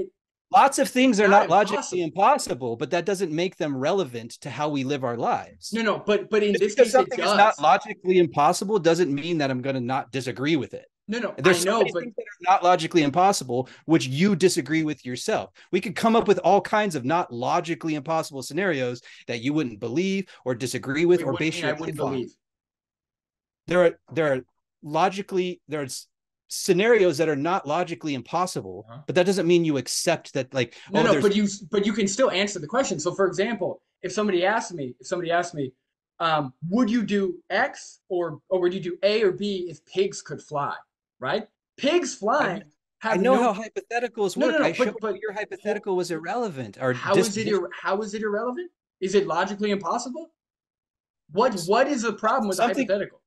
Lots of things are Not not logically impossible. impossible, but that doesn't make them relevant to how we live our No, lives. no, but in Just this because case, it something is not does. logically impossible doesn't mean that I'm going to not disagree with it. No, no, I There's so know, many but things that are not logically impossible, which you disagree with yourself. We could come up with all kinds of not logically impossible scenarios that you wouldn't believe or disagree with wait, or what do you base mean I your wouldn't life on. believe? There's scenarios that are not logically impossible, Huh? but that doesn't mean you accept that, like, No, oh, no, there's but you can still answer the question. So, for example, if somebody asked me, would you do X or would you do A or B if pigs could fly, right? Pigs I, flying I have know how no, hypotheticals no, no, work. no, I showed you but your hypothetical was irrelevant or how is how is it irrelevant? Is it logically impossible? What is the problem with the something hypothetical?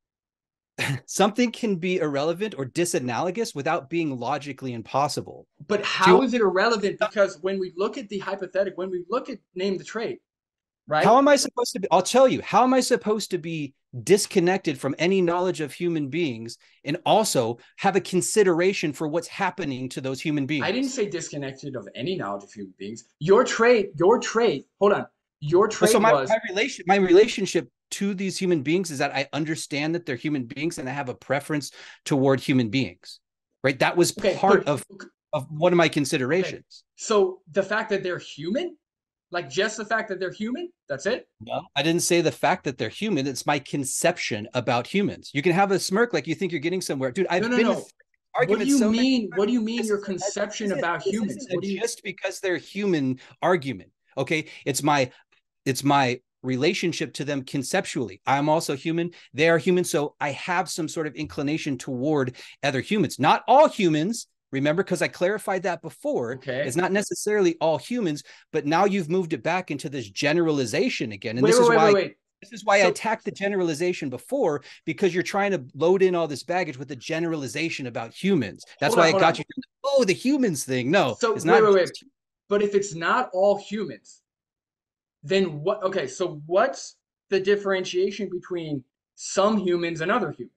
something can be irrelevant or disanalogous without being logically impossible. But Do you, how is it irrelevant? Because when we look at the hypothetical, when we look at name the trait, how right? am I supposed to be? I'll tell you, how am I supposed to be disconnected from any knowledge of human beings and also have a consideration for what's happening to those human I didn't beings? say disconnected of any knowledge of human beings. Your trait, hold on. Your Well, so trait was my relationship to these human beings is that I understand that they're human beings and I have a preference toward human beings. Right? That was okay, part but of one of my okay. considerations. So the fact that they're human, like just the fact that they're human, that's it. No, I didn't say the fact that they're human. It's my conception about humans. You can have a smirk like you think you're getting somewhere. Dude, No, I've no, been to no. What do arguments you so many mean? times. What do you mean your This conception isn't about this humans? isn't a What do you just because they're human argument. Okay. It's my relationship to them conceptually. I'm also human. They are human. So I have some sort of inclination toward other humans. Not all humans. Remember, because I clarified that before, okay? it's not necessarily all humans, but now you've moved it back into this generalization again. And Wait, wait, wait, wait, wait. this is why I So attacked the generalization before, because you're trying to load in all this baggage with the generalization about humans. That's hold why on, it hold got on. you, oh, the humans thing. No, So it's wait, not wait, wait. just But if it's not all humans, then what? Okay, so what's the differentiation between some humans and other humans?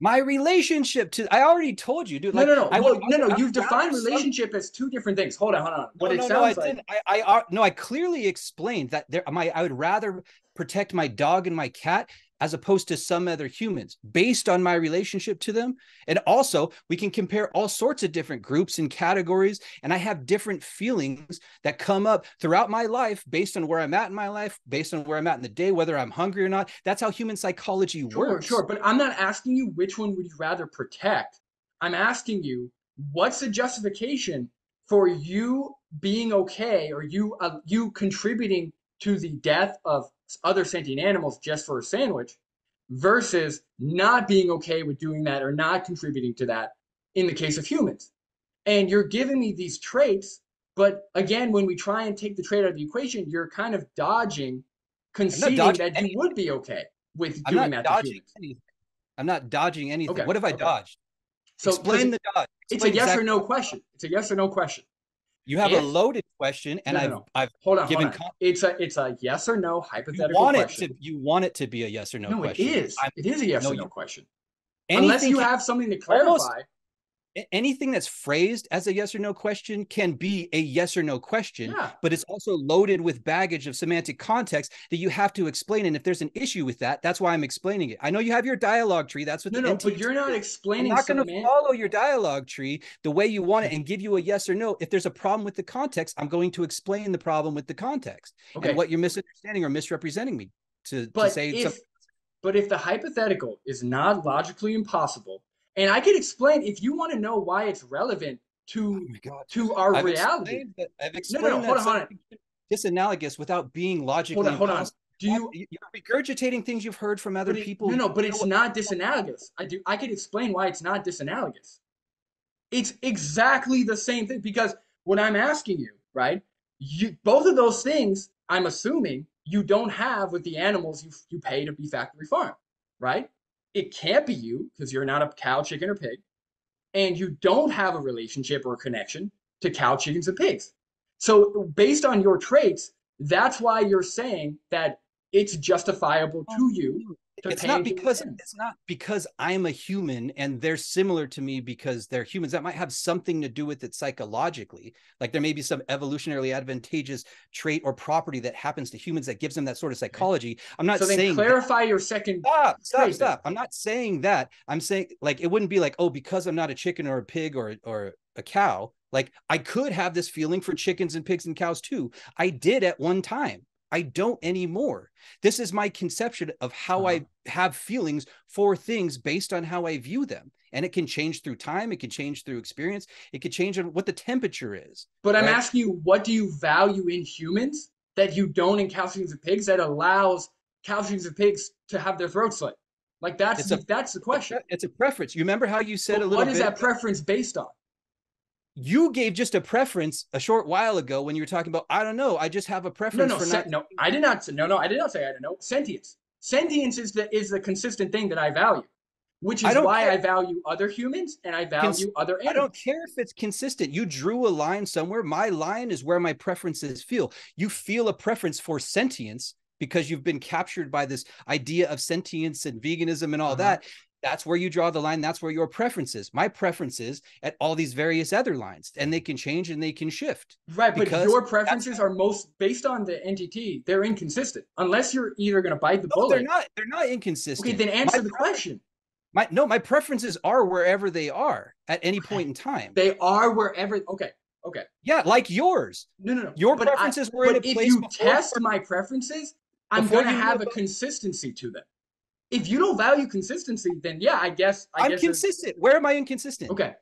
my relationship to. I already told you, dude. No, Like no, no. I would, Well, no, no. I would You've rather defined some. relationship as two different things. Hold on, hold on. What No, it no, no, I sounds like. didn't. No, I clearly explained that I would rather protect my dog and my cat as opposed to some other humans based on my relationship to them. And also, we can compare all sorts of different groups and categories. And I have different feelings that come up throughout my life based on where I'm at in my life, based on where I'm at in the day, whether I'm hungry or not. That's how human psychology Sure, works. sure. But I'm not asking you which one would you rather protect. I'm asking you what's the justification for you being okay or you contributing to the death of other sentient animals just for a sandwich versus not being okay with doing that or not contributing to that in the case of humans. And you're giving me these traits, but again, when we try and take the trait out of the equation, you're kind of dodging, I'm not conceding dodging that you anything. would be okay with I'm doing not that to dodging humans. anything. I'm not dodging anything. Okay, What have I okay. dodged? So, because Explain the dodge. it's a Explain yes or exactly. no question. It's a yes or no question. You have a If loaded question, and no, no, I've no. I've Hold on, hold given. on. It's a yes or no You hypothetical want it question. to. You want it to be a yes or no No, it question. is. I'm It is a yes no. or no question. Unless Anything you can have something to almost clarify. anything that's phrased as a yes or no question can be a yes or no question, Yeah. but it's also loaded with baggage of semantic context that you have to explain. And if there's an issue with that, that's why I'm explaining it. I know you have your dialogue tree. That's what No, the no, but NT you're not is. I'm explaining not going to semantic. follow your dialogue tree the way you want it and give you a yes or no. If there's a problem with the context, I'm going to explain the problem with the context and Okay, what you're misunderstanding or misrepresenting me to but say something. if the hypothetical is not logically impossible, and I can explain if you want to know why it's relevant Oh to my God. our I've reality. explained that I've No, no, no. explained Hold that on, hold on, something disanalogous without being hold logically on, hold on. impossible. Do you? You're regurgitating things you've heard from other people. No, You no, but know it's what? not disanalogous. I could explain why it's not disanalogous. It's exactly the same thing because what I'm asking you, right? You both of those things, I'm assuming you don't have with the animals you pay to be factory farm, right? It can't be you because you're not a cow, chicken, or pig, and you don't have a relationship or a connection to cow, chickens, and pigs. So based on your traits, that's why you're saying that it's justifiable to you to It's pay not into these because animals. I'm a human and they're similar to me because they're humans. That might have something to do with it psychologically. Like there may be some evolutionarily advantageous trait or property that happens to humans that gives them that sort of Okay. psychology. I'm not So then saying that. clarify your second Stop, trait then. stop. I'm not saying that. I'm saying like it wouldn't be like, oh, because I'm not a chicken or a pig or a cow. Like I could have this feeling for chickens and pigs and cows too. I did at one time. I don't anymore. This is my conception of how Uh-huh. I have feelings for things based on how I view them. And it can change through time. It can change through experience. It could change on what the temperature is, But I'm right? asking you, what do you value in humans that you don't in cows, chickens, and pigs that allows cows, chickens, and pigs to have their throats slit? Like that's the question. It's a preference. You remember how you said a But little what is bit that ago, preference based on? you gave just a preference a short while ago when you were talking about, I don't know, I just have a No, preference no, for not. no. I did not say no, no. I did not say I don't know. Sentience. Sentience is the consistent thing that I value, which I is don't why care. I value other humans and I value other I don't animals. care if it's consistent. You drew a line somewhere. My line is where my preferences feel. You feel a preference for sentience because you've been captured by this idea of sentience and veganism and all Uh-huh. that. That's where you draw the line. That's where your preference is. My preference is at all these various other lines, and they can change and they can shift Right, but because your that's preferences are most based on the NTT. They're inconsistent unless you're either going to bite the no, they're bullet. not. They're not Okay, inconsistent. then answer the question. My preferences are wherever they are at any point in time. They are wherever. Okay, okay. Yeah, like yours. No, no, no. Your But preferences were in a but if place you test my preferences, I'm before gonna you knew have a about. consistency to them. If you don't value consistency, then yeah, I I'm guess there's consistent. Where am I inconsistent? okay.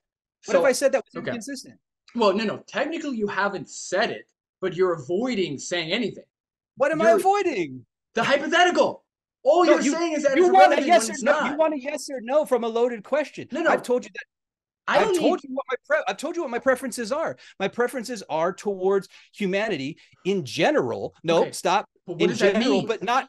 What if I So said that was okay. inconsistent? Well, no, no. Technically, you haven't said it, but you're avoiding saying anything. What am I You're avoiding? the hypothetical. All No, you're saying is that you it's want a irrelevant when yes or it's no. You not. want a yes or no from a loaded question. No, no. I I've don't told need. you what I've told you what my preferences are. My preferences are towards humanity in general. No, Okay, stop. but what In does that general, mean? but not.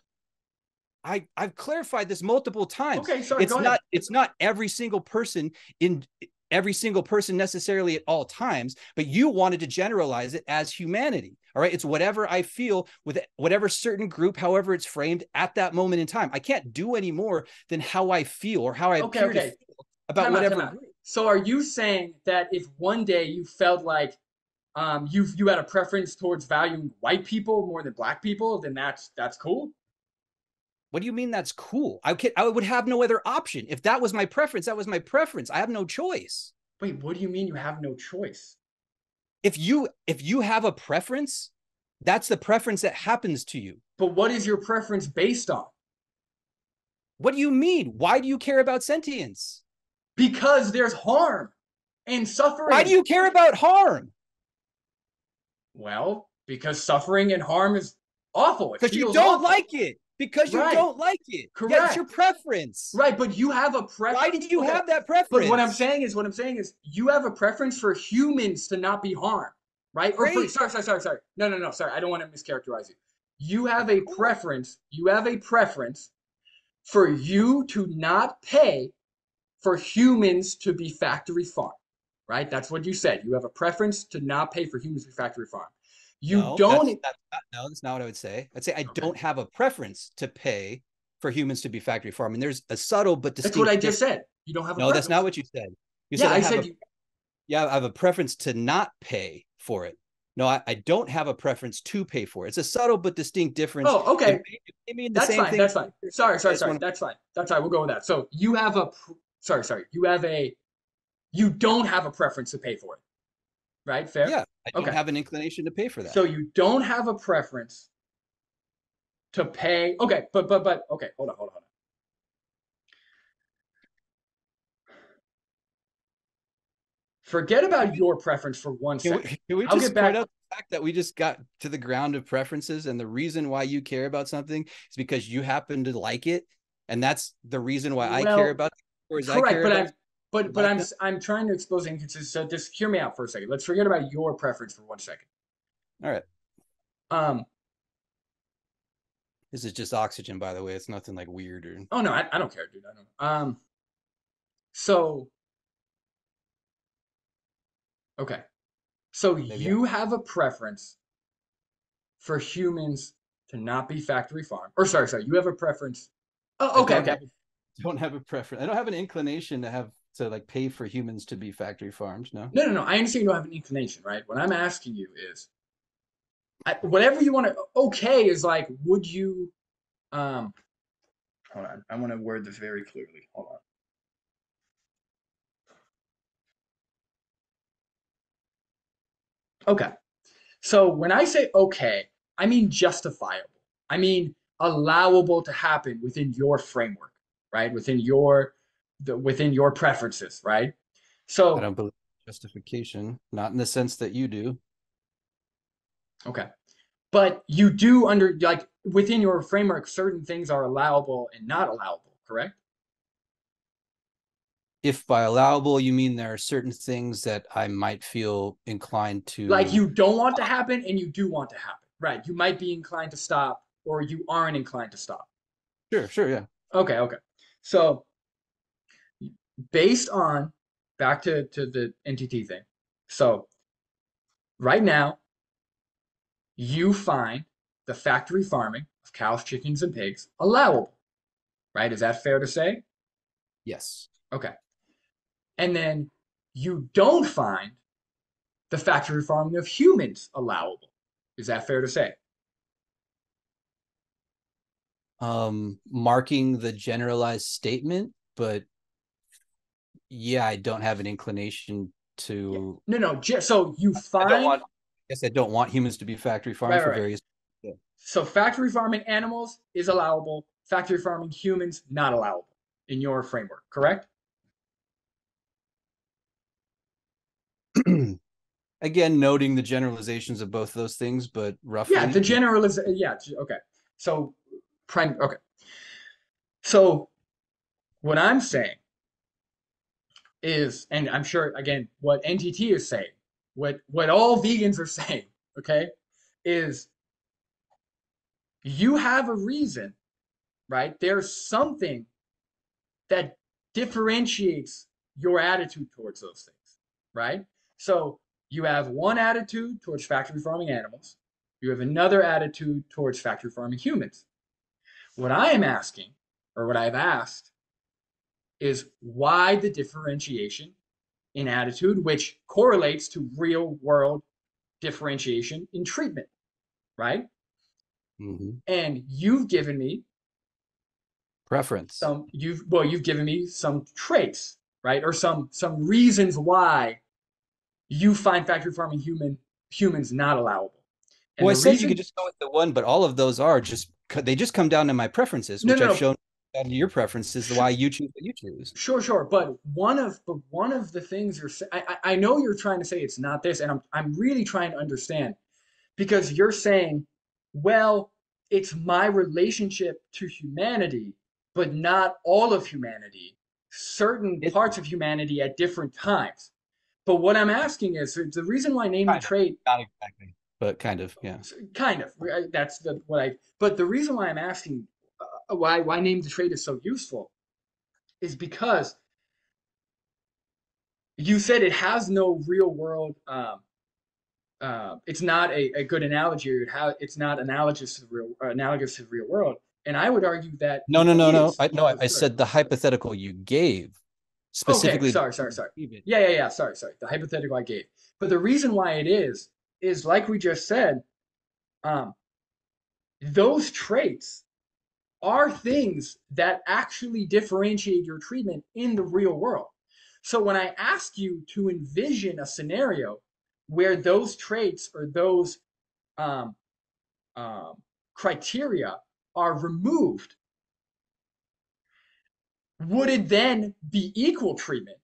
I've clarified this multiple times. Okay, sorry. Go ahead. It's not every single person in every single person necessarily at all times, but you wanted to generalize it as humanity. All right. It's whatever I feel with whatever certain group, however it's framed at that moment in time. I can't do any more than how I feel or how I Okay, appear to okay. feel about Time whatever out. group. So are you saying that if one day you felt like you had a preference towards valuing white people more than black people, then that's cool? What do you mean that's cool? I would have no other option. If that was my preference, that was my preference. I have no choice. Wait, what do you mean you have no choice? If you have a preference, that's the preference that happens to you. But what is your preference based on? What do you mean? Why do you care about sentience? Because there's harm and Why do suffering. you care about harm? Well, because suffering and harm is awful. It Because you feels don't awful. like it. Because you Right. don't like it. Yeah, it's your Correct. preference. Right, but you have a Why preference. do you Okay. have that But preference? what I'm saying is you have a preference for humans to not be harmed, right? Or for Great. sorry. No, sorry. I don't want to mischaracterize you. You have a preference for you to not pay for humans to be factory farmed, right? That's what you said. You have a preference to not pay for humans to be factory farmed. You No, don't. that's not what I would say. I'd say I Okay. don't have a preference to pay for humans to be factory farmed. And there's a subtle but That's what distinct I difference. just said. You don't have a No, that's not preference. what you said. You Yeah, said I said you. I have a preference to not pay for it. No, I don't have a preference to pay for it. It's a subtle but distinct difference. Oh, okay. It may mean the That's same fine. thing. That's fine. Sorry. I just want to. That's fine. That's fine. We'll go with that. So you have a sorry. You don't have a preference to pay for it, right? Fair. Yeah, I don't Okay. have an inclination to pay for that. So you don't have a preference to pay. Okay, but okay. Hold on. Forget about your preference for one Can we, second. can we I'll get just point back. out the fact that we just got to the ground of preferences, and the reason why you care about something is because you happen to like it, and that's the reason why I care Well, about it, whereas I correct, care but about I'm like them. I'm trying to expose inconsistencies. So just hear me out for a second. Let's forget about your preference for one second. All right, Um. this is just oxygen, by the way. It's nothing like weird or Oh no, I don't care, dude. I don't. So okay. So maybe. you have a preference for humans to not be factory farmed. Or sorry, you have a preference. I Oh, okay, don't okay. have don't have a preference. I don't have an inclination to like pay for humans to be factory farms. No. No. I understand you don't have an inclination, right? What I'm asking you is, whatever you want to. Okay, is like, would you? Um, hold on. I want to word this very clearly. Hold on. Okay. So when I say okay, I mean justifiable. I mean allowable to happen within your framework, right? Within your preferences, right? I So don't believe justification, not in the sense that you do. okay. But you do under like within your framework, certain things are allowable and not allowable, correct? If by allowable you mean there are certain things that I might feel inclined Like to. you don't want to happen and you do want to happen, right? You might be inclined to stop or you aren't inclined to stop. Sure, sure, yeah. Okay, okay. So based on back to the NTT thing. So right now, you find the factory farming of cows, chickens, and pigs allowable, right? Is that fair to say? Yes. Okay. And then you don't find the factory farming of humans allowable. Is that fair to say? Marking the generalized statement, but yeah, I don't have an inclination Yeah. to. No, no. So you I don't find want. I guess I don't want humans to be factory right, farmed right, for right. various. Yeah. So factory farming animals is allowable. Factory farming humans not allowable in your framework, correct? Again, noting the generalizations of both those things, but Yeah, the roughly, yeah. general is yeah. Okay. So prime. Okay. So what I'm saying is, and I'm sure again, what NTT is saying, what all vegans are saying, okay, is you have a reason, right? There's something that differentiates your attitude towards those things, right? So you have one attitude towards factory farming animals, you have another attitude towards factory farming humans. What I am asking, or what I've asked, is why the differentiation in attitude, which correlates to real world differentiation in treatment, right? Mm-hmm. And you've given me Preference. you've given me some traits, right? Or some reasons why you find factory farming humans not allowable. And Well, I the said you could reason just go with the one, but all of those are just they just come down to my preferences, no which no I've no shown down to your preferences, the why sure you choose what you choose. sure, but one of the things I know you're trying to say it's not this, and I'm really trying to understand because you're saying, well, it's my relationship to humanity, but not all of humanity, certain It's parts of humanity at different times. But what I'm asking is the reason why I named the kind of trait, not exactly, but kind of, yeah. kind of, that's the what I, but the reason why I'm asking why name the trait is so useful is because you said it has no real world it's not a good analogy. It's not analogous to the real world. And I would argue that No, it no, no, no. is. I no, Oh, I sorry. said the hypothetical you gave Okay, specifically. sorry. Yeah. Sorry. The hypothetical I gave. But the reason why it is like we just said, um, those traits are things that actually differentiate your treatment in the real world. So when I ask you to envision a scenario where those traits or those um, um, criteria are removed, would it then be equal treatment?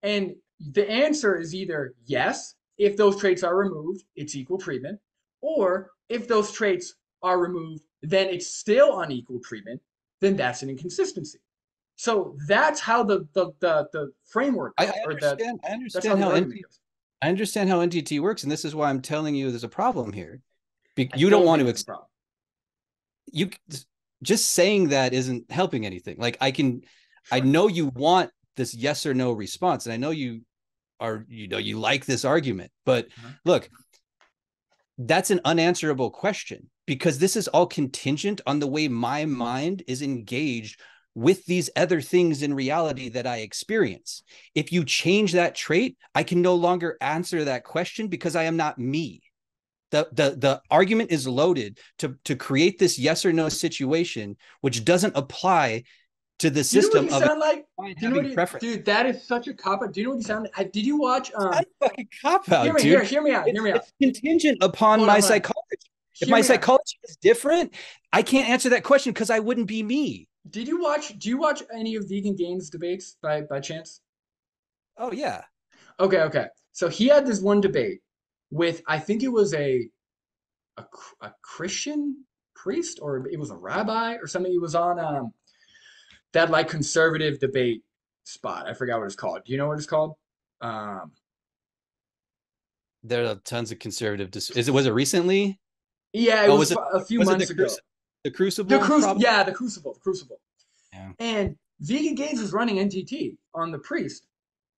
And the answer is either yes, if those traits are removed, it's equal treatment, or if those traits are removed, then it's still unequal treatment, then that's an inconsistency. So that's how the framework I goes, or understand. I that's how understand the how argument NT. goes. I understand how NTT works, and this is why I'm telling you there's a problem here. I You don't don't want think to it's a accept. problem. You just saying that isn't helping anything. Like I Sure. know you want this yes or no response, and I know you are, you like this argument, but Uh-huh. look, that's an unanswerable question because this is all contingent on the way my mind is engaged with these other things in reality that I experience. If you change that trait, I can no longer answer that question because I am not me. The argument is loaded to create this yes or no situation, which doesn't apply to the Do you know what system you of sound like? Do you know what having you, preference. dude? That is such a cop out. Do you know what you sound like? Did you watch? It's not a fucking cop Hear out, me, dude. hear me out, hear me out. It's contingent upon Hold on, my hold on. psychology. If Hear my me out. psychology is different, I can't answer that question because I wouldn't be me. Did you watch? Do you watch any of Vegan Gains debates by chance? Oh yeah. Okay. So he had this one debate with I think it was a Christian priest or it was a rabbi or something. He was on that like conservative debate spot. I forgot what it's called. Do you know what it's called? Um, There are tons of conservative. Was it recently? yeah, it Oh, was a few was it months ago. the Crucible? Probably. Yeah, the Crucible. Yeah. And Vegan Games was running NTT on the priest,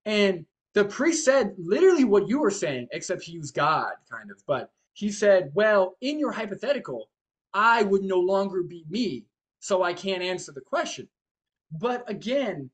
and the priest said literally what you were saying, except he used God, kind of. But he said, well, in your hypothetical, I would no longer be me, so I can't answer the question. But again,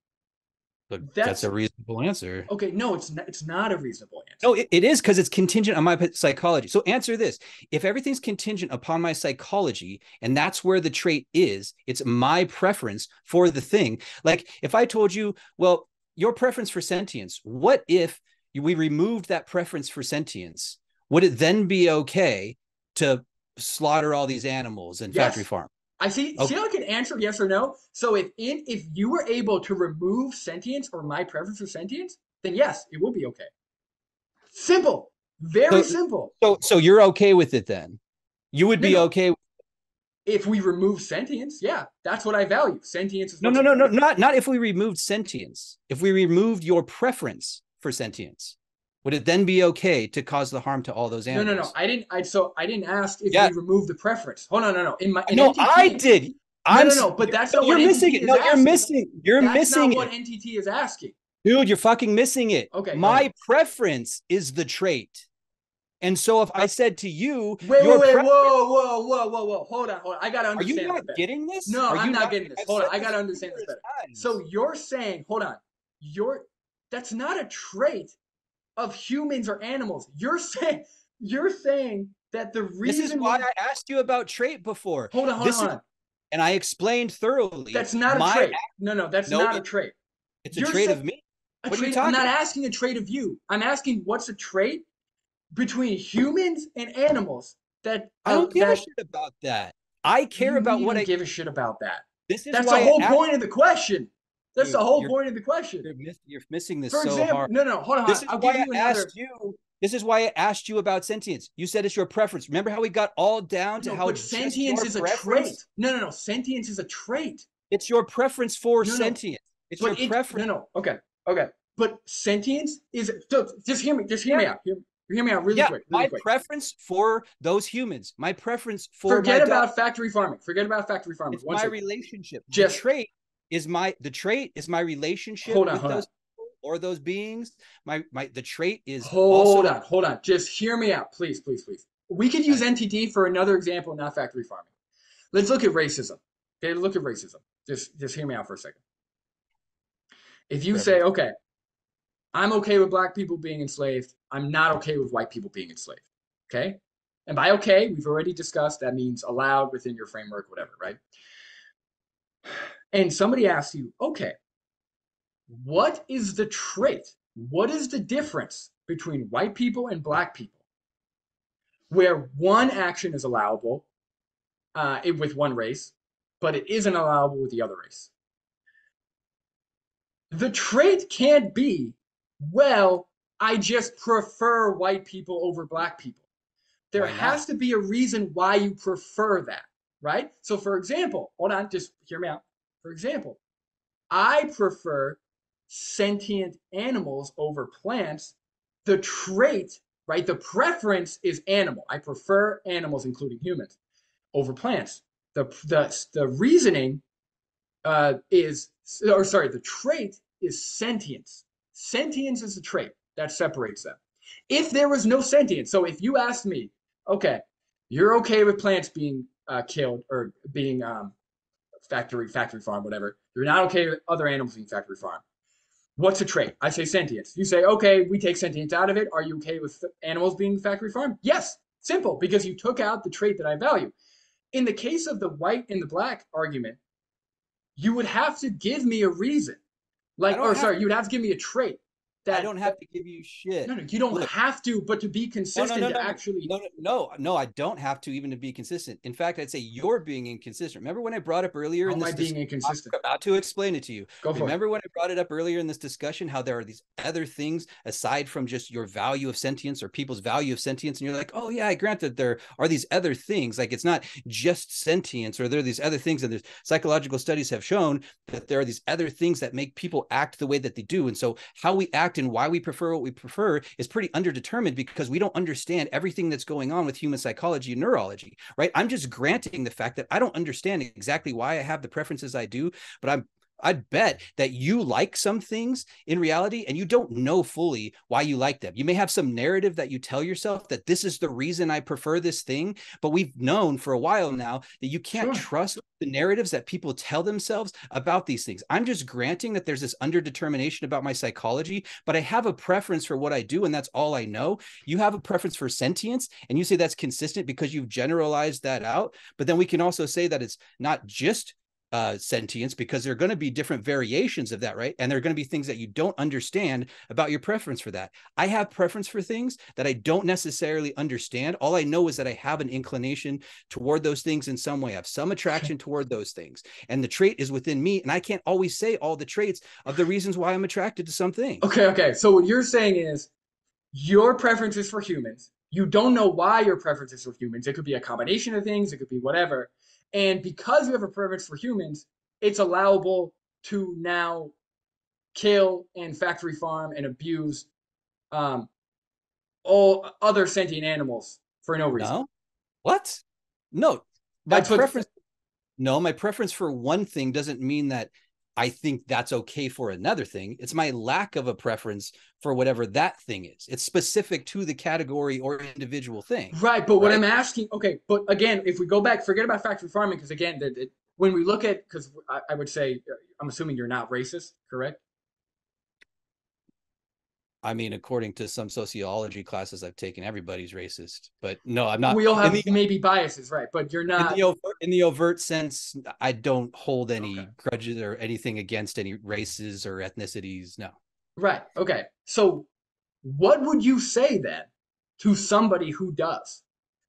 But that's that's a reasonable answer. okay. No, it's not a reasonable answer. No, it is because it's contingent on my psychology. So answer this. If everything's contingent upon my psychology and that's where the trait is, it's my preference for the thing. Like if I told you, well, your preference for sentience, what if we removed that preference for sentience? Would it then be okay to slaughter all these animals and factory Yes. farm? I see. See Okay. how I can answer yes or no. So if you were able to remove sentience or my preference for sentience, then yes, it will be okay. Simple. Very So simple. so you're okay with it then? You would No, be no. okay. If we remove sentience, yeah, that's what I value. Sentience is No, what's no, no, no, not if we removed sentience. If we removed your preference for sentience, would it then be okay to cause the harm to all those no. animals? I didn't ask if Yeah, we remove the preference. Hold on, no. In no, I NTT, did. no. But that's not what You're missing NTT it. is No, you're asking. missing. You're That's not missing what it, NTT is asking. dude. You're fucking missing it. Okay, go ahead. My preference is the trait, and so if I said to you, your Wait. preference, Whoa. Hold on. I gotta are you understand this not better. getting this? No, Are I'm you not not? getting this. I've Hold on. said I this gotta understand this numerous better. So times. you're saying, hold on, you're that's not a trait of humans or animals. You're saying that the This is reason why why I asked you about trait before. hold This is, on. and I explained thoroughly That's not a my trait. No, that's no, not a trait. it's a You're trait saying of me. a What are you trait. I'm talking not about? asking a trait of you. I'm asking what's a trait between humans and animals I don't give a that shit about that. I what do care you about mean you what don't I. give a shit about that? This is That's the why I whole asked point of the question. That's the you. whole point of the question. You're missing this For so example, hard. no, hold on. This is I'll why give I you another. asked you. This is why I asked you about sentience. You said it's your preference. Remember how we got all down to No, how but just sentience your is a preference? trait. No. Sentience is a trait. It's your preference for No. sentience. It's your But it preference. no. Okay. But sentience is just hear me. Just hear Yeah. me out. Hear me out really Yeah. quick. Really My quick. preference for those humans. My preference for my Forget dog. about factory farming. Forget about factory farming. It's One my second. relationship. Just The trait is my relationship hold on. with Hold on. those people or those beings. My the trait is also Hold on. Just hear me out, please. We could use NTT for another example, not factory farming. Let's look at racism. Okay, look at racism. Just hear me out for a second. If you say, preference. okay, I'm okay with black people being enslaved, I'm not okay with white people being enslaved. Okay? And by okay, we've already discussed that means allowed within your framework, whatever, right? And somebody asks you, okay, what is the trait? What is the difference between white people and black people where one action is allowable with one race, but it isn't allowable with the other race? The trait can't be, well, I just prefer white people over black people. There Why not? has to be a reason why you prefer that, right? So, for example, hold on, just hear me out. For example, I prefer sentient animals over plants. The trait, right? The preference is animal. I prefer animals, including humans, over plants. The reasoning the trait is sentience. Sentience is the trait that separates them. If there was no sentience, so if you asked me, okay, you're okay with plants being killed or being factory farm, whatever. You're not okay with other animals being factory farm. What's a trait? I say sentience. You say, okay, we take sentience out of it. Are you okay with animals being factory farm? Yes. Simple, because you took out the trait that I value. In the case of the white and the black argument, you would have to give me a reason. I don't have You would have to give me a trait. I that don't have to give you shit. no, you don't Look, have to, but to be no, no, consistent, no, to no, actually. no, no, no, no. I don't have to even to be consistent. In fact, I'd say you're being inconsistent. Remember when I brought up earlier How in am I this being discussion, I'm inconsistent? about to explain it to you. Go for it. Remember when I brought it up earlier in this discussion, how there are these other things aside from just your value of sentience or people's value of sentience, and you're like, oh yeah, I grant that there are these other things. Like it's not just sentience, or there are these other things, and there's psychological studies have shown that there are these other things that make people act the way that they do. And so how we act and why we prefer what we prefer is pretty underdetermined because we don't understand everything that's going on with human psychology and neurology, right? I'm just granting the fact that I don't understand exactly why I have the preferences I do, but I'd bet that you like some things in reality and you don't know fully why you like them. You may have some narrative that you tell yourself that this is the reason I prefer this thing, but we've known for a while now that you can't Sure. trust the narratives that people tell themselves about these things. I'm just granting that there's this underdetermination about my psychology, but I have a preference for what I do, and that's all I know. You have a preference for sentience, and you say that's consistent because you've generalized that out. But then we can also say that it's not just sentience, because there are going to be different variations of that, right? And there are going to be things that you don't understand about your preference for that. I have preference for things that I don't necessarily understand. All I know is that I have an inclination toward those things in some way. I have some attraction toward those things, and the trait is within me. And I can't always say all the traits of the reasons why I'm attracted to some things. Okay. So what you're saying is your preference is for humans. You don't know why your preference is for humans. It could be a combination of things, it could be whatever. And because you have a preference for humans, it's allowable to now kill and factory farm and abuse um, all other sentient animals for no reason. No, what? No, my That's what. preference No, my preference for one thing doesn't mean that I think that's okay for another thing. It's my lack of a preference for whatever that thing is. It's specific to the category or individual thing, Right, but what right? I'm asking, okay, but again, if we go back, forget about factory farming, because again, when we look at, because I would say, I'm assuming you're not racist, correct? I mean, according to some sociology classes I've taken, everybody's racist. But no, I'm not We all in have the maybe biases, right? But you're in not. the overt sense. I don't hold Okay. any grudges or anything against any races or ethnicities. No. Right. Okay. So, what would you say then to somebody who does?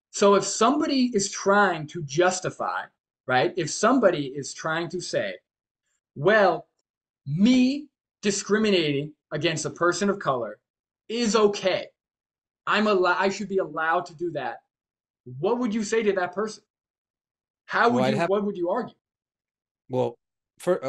So, if somebody is trying to justify, right? If somebody is trying to say, well, me discriminating against a person of color is okay. I should be allowed to do that. What would you say to that person? How Well, would I'd you have what would you argue? Well,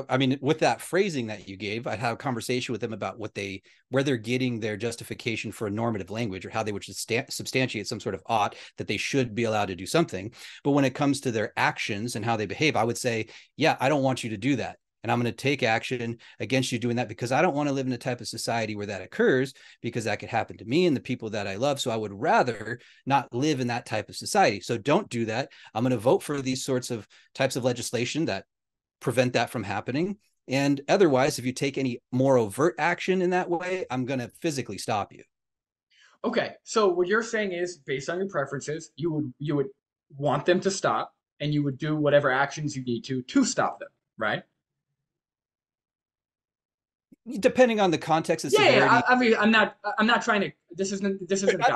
I mean, with that phrasing that you gave, I'd have a conversation with them about where they're getting their justification for a normative language, or how they would substantiate some sort of ought that they should be allowed to do something. But when it comes to their actions and how they behave, I would say, yeah, I don't want you to do that. And I'm going to take action against you doing that, because I don't want to live in a type of society where that occurs, because that could happen to me and the people that I love. So I would rather not live in that type of society. So don't do that. I'm going to vote for these sorts of types of legislation that prevent that from happening. And otherwise, if you take any more overt action in that way, I'm going to physically stop you. Okay, so what you're saying is based on your preferences, you would want them to stop and you would do whatever actions you need to stop them, right? Depending on the context and Yeah, yeah. severity. I mean, I'm not trying to. This isn't a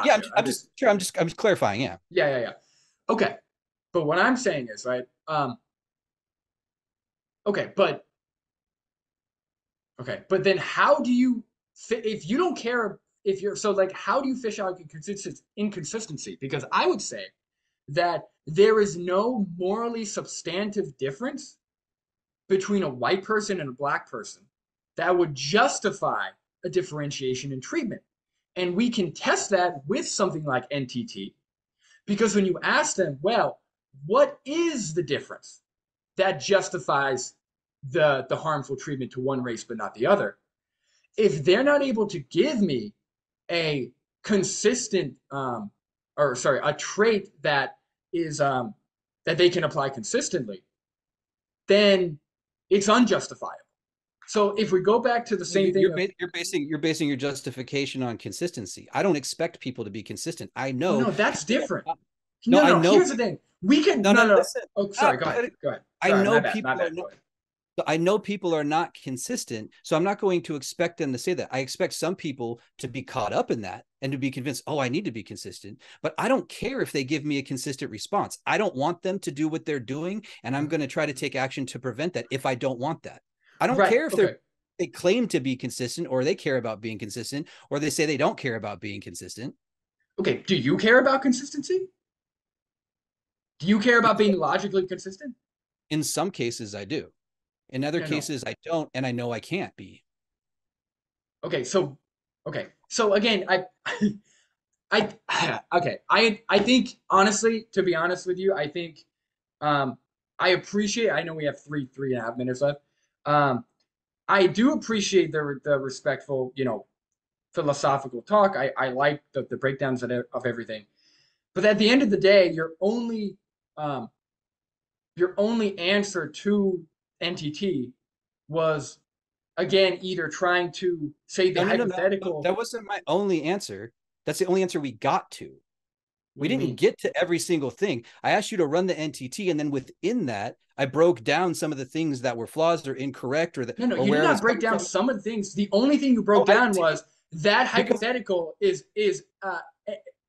Yeah, gotcha. I'm just clarifying. Yeah. Yeah, yeah, yeah. Okay, but what I'm saying is right. Okay, but then how do you if you don't care if you're so like how do you fish out inconsistency? Because I would say that there is no morally substantive difference between a white person and a black person that would justify a differentiation in treatment. And we can test that with something like NTT, because when you ask them, well, what is the difference that justifies the harmful treatment to one race but not the other? If they're not able to give me a consistent or sorry, a trait that is that they can apply consistently, then it's unjustifiable. So if we go back to the same thing of You're basing your justification on consistency. I don't expect people to be consistent. I well, know no, that's people. different. No, No, I no, know. here's the thing. We can No, no no. no. Listen. Oh, sorry, Stop. go ahead. Go ahead. I Sorry, my know bad, my people are bad. not. Go ahead. So I know people are not consistent, so I'm not going to expect them to say that. I expect some people to be caught up in that and to be convinced, oh, I need to be consistent. But I don't care if they give me a consistent response. I don't want them to do what they're doing, and I'm going to try to take action to prevent that if I don't want that. I don't Right. care if Okay. they claim to be consistent, or they care about being consistent, or they say they don't care about being consistent. Okay. Do you care about consistency? Do you care In about some, being logically consistent? in some cases, I do. In other No, no. cases, I don't, and I know I can't be. Okay. So, okay. So again, okay. I think honestly, to be honest with you, I think um, I appreciate. I know we have 3.5 minutes left. Um, I do appreciate the respectful, philosophical talk. I like the breakdowns of everything. But at the end of the day, um, your only answer to NTT was again either trying to say the No, no, no, no, no. hypothetical. That wasn't my only answer. That's the only answer we got to. What We do you didn't mean? get to every single thing. I asked you to run the NTT, and then within that, I broke down some of the things that were flaws or incorrect, No, no, or you did where I not was break coming down from. some of the things. The only thing you Oh, broke I down did, was that because hypothetical is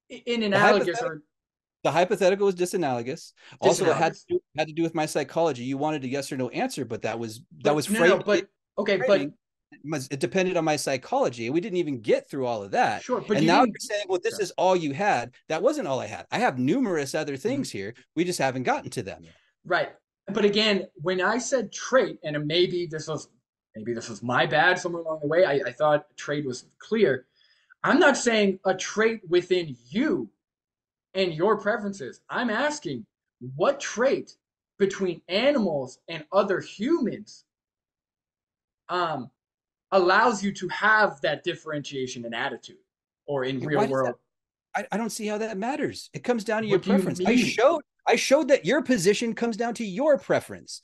in the analogous hypothetical or the hypothetical was disanalogous. Also, it disanalogous. had to do with my psychology. You wanted a yes or no answer, but that was But no, no, framing but okay, framing. but It depended on my psychology, and we didn't even get through all of that. sure, but And you now you're didn't. saying, well, this Sure. is all you had. That wasn't all I had. I have numerous other Mhm. things here. We just haven't gotten to them yet. Right. But again, when I said trait, and maybe this was my bad somewhere along the way. I thought trade was clear. I'm not saying a trait within you and your preferences. I'm asking what trait between animals and other humans um, allows you to have that differentiation in attitude or in real Why does that? world. I don't see how that matters. It comes down to your What do you preference. mean? I showed that your position comes down to your preference.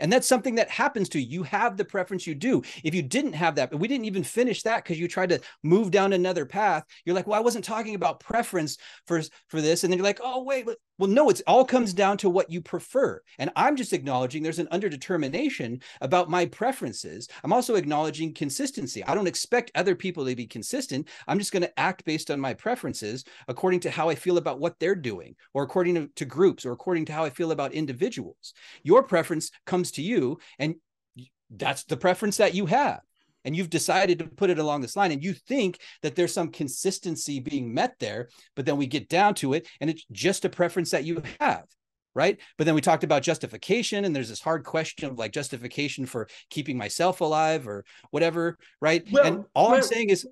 And that's something that happens to you. You have the preference you do. If you didn't have that, but we didn't even finish that because you tried to move down another path. You're like, well, I wasn't talking about preference for this. And then you're like, oh, wait. Well, no, it all comes down to what you prefer. And I'm just acknowledging there's an underdetermination about my preferences. I'm also acknowledging consistency. I don't expect other people to be consistent. I'm just going to act based on my preferences according to how I feel about what they're doing, or according to groups, or according to how I feel about individuals. Your preference comes to you, and that's the preference that you have, and you've decided to put it along this line, and you think that there's some consistency being met there, but then we get down to it and it's just a preference that you have, right? But then we talked about justification, and there's this hard question of like justification for keeping myself alive or whatever, right? And all I'm saying is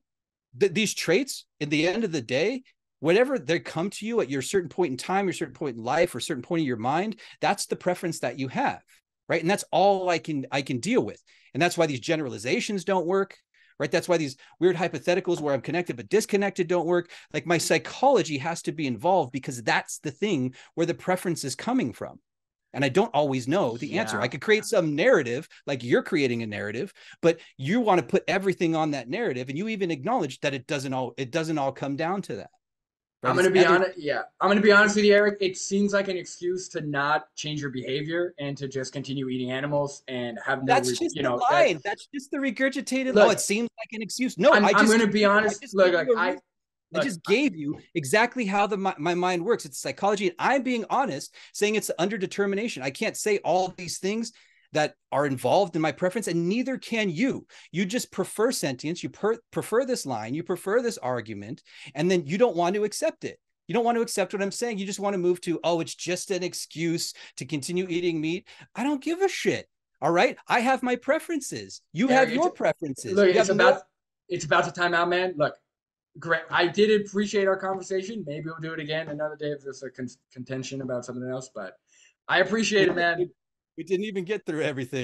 that these traits, at the end of the day, whatever they come to you at your certain point in time, your certain point in life, or certain point in your mind, that's the preference that you have, right? And that's all I can deal with. And that's why these generalizations don't work, right? That's why these weird hypotheticals where I'm connected but disconnected don't work. Like, my psychology has to be involved, because that's the thing where the preference is coming from. And I don't always know the answer. I Yeah. could create some narrative, like you're creating a narrative, but you want to put everything on that narrative, and you even acknowledge that it doesn't all come down to that, right? I'm It's gonna be other. honest. Yeah, I'm gonna be honest with you, Eric. It seems like an excuse to not change your behavior and to just continue eating animals and have no, That's just the that. line. That's just the regurgitated. Oh, it Look, seems like an excuse. No, I'm gonna be honest. I Look, just gave like you a reason. I look, just gave you exactly how my mind works. It's psychology, and I'm being honest, saying it's under determination. I can't say all these things that are involved in my preference, and neither can you. You just prefer sentience. You prefer this line. You prefer this argument, and then you don't want to accept it. You don't want to accept what I'm saying. You just want to move to, oh, it's just an excuse to continue eating meat. I don't give a shit. All right. I have my preferences. You Eric. have your preferences. Look, You have no. it's about to time out, man. Look, great. I did appreciate our conversation. Maybe we'll do it again another day if there's a contention about something else. But I We appreciate it, man. we didn't even get through everything.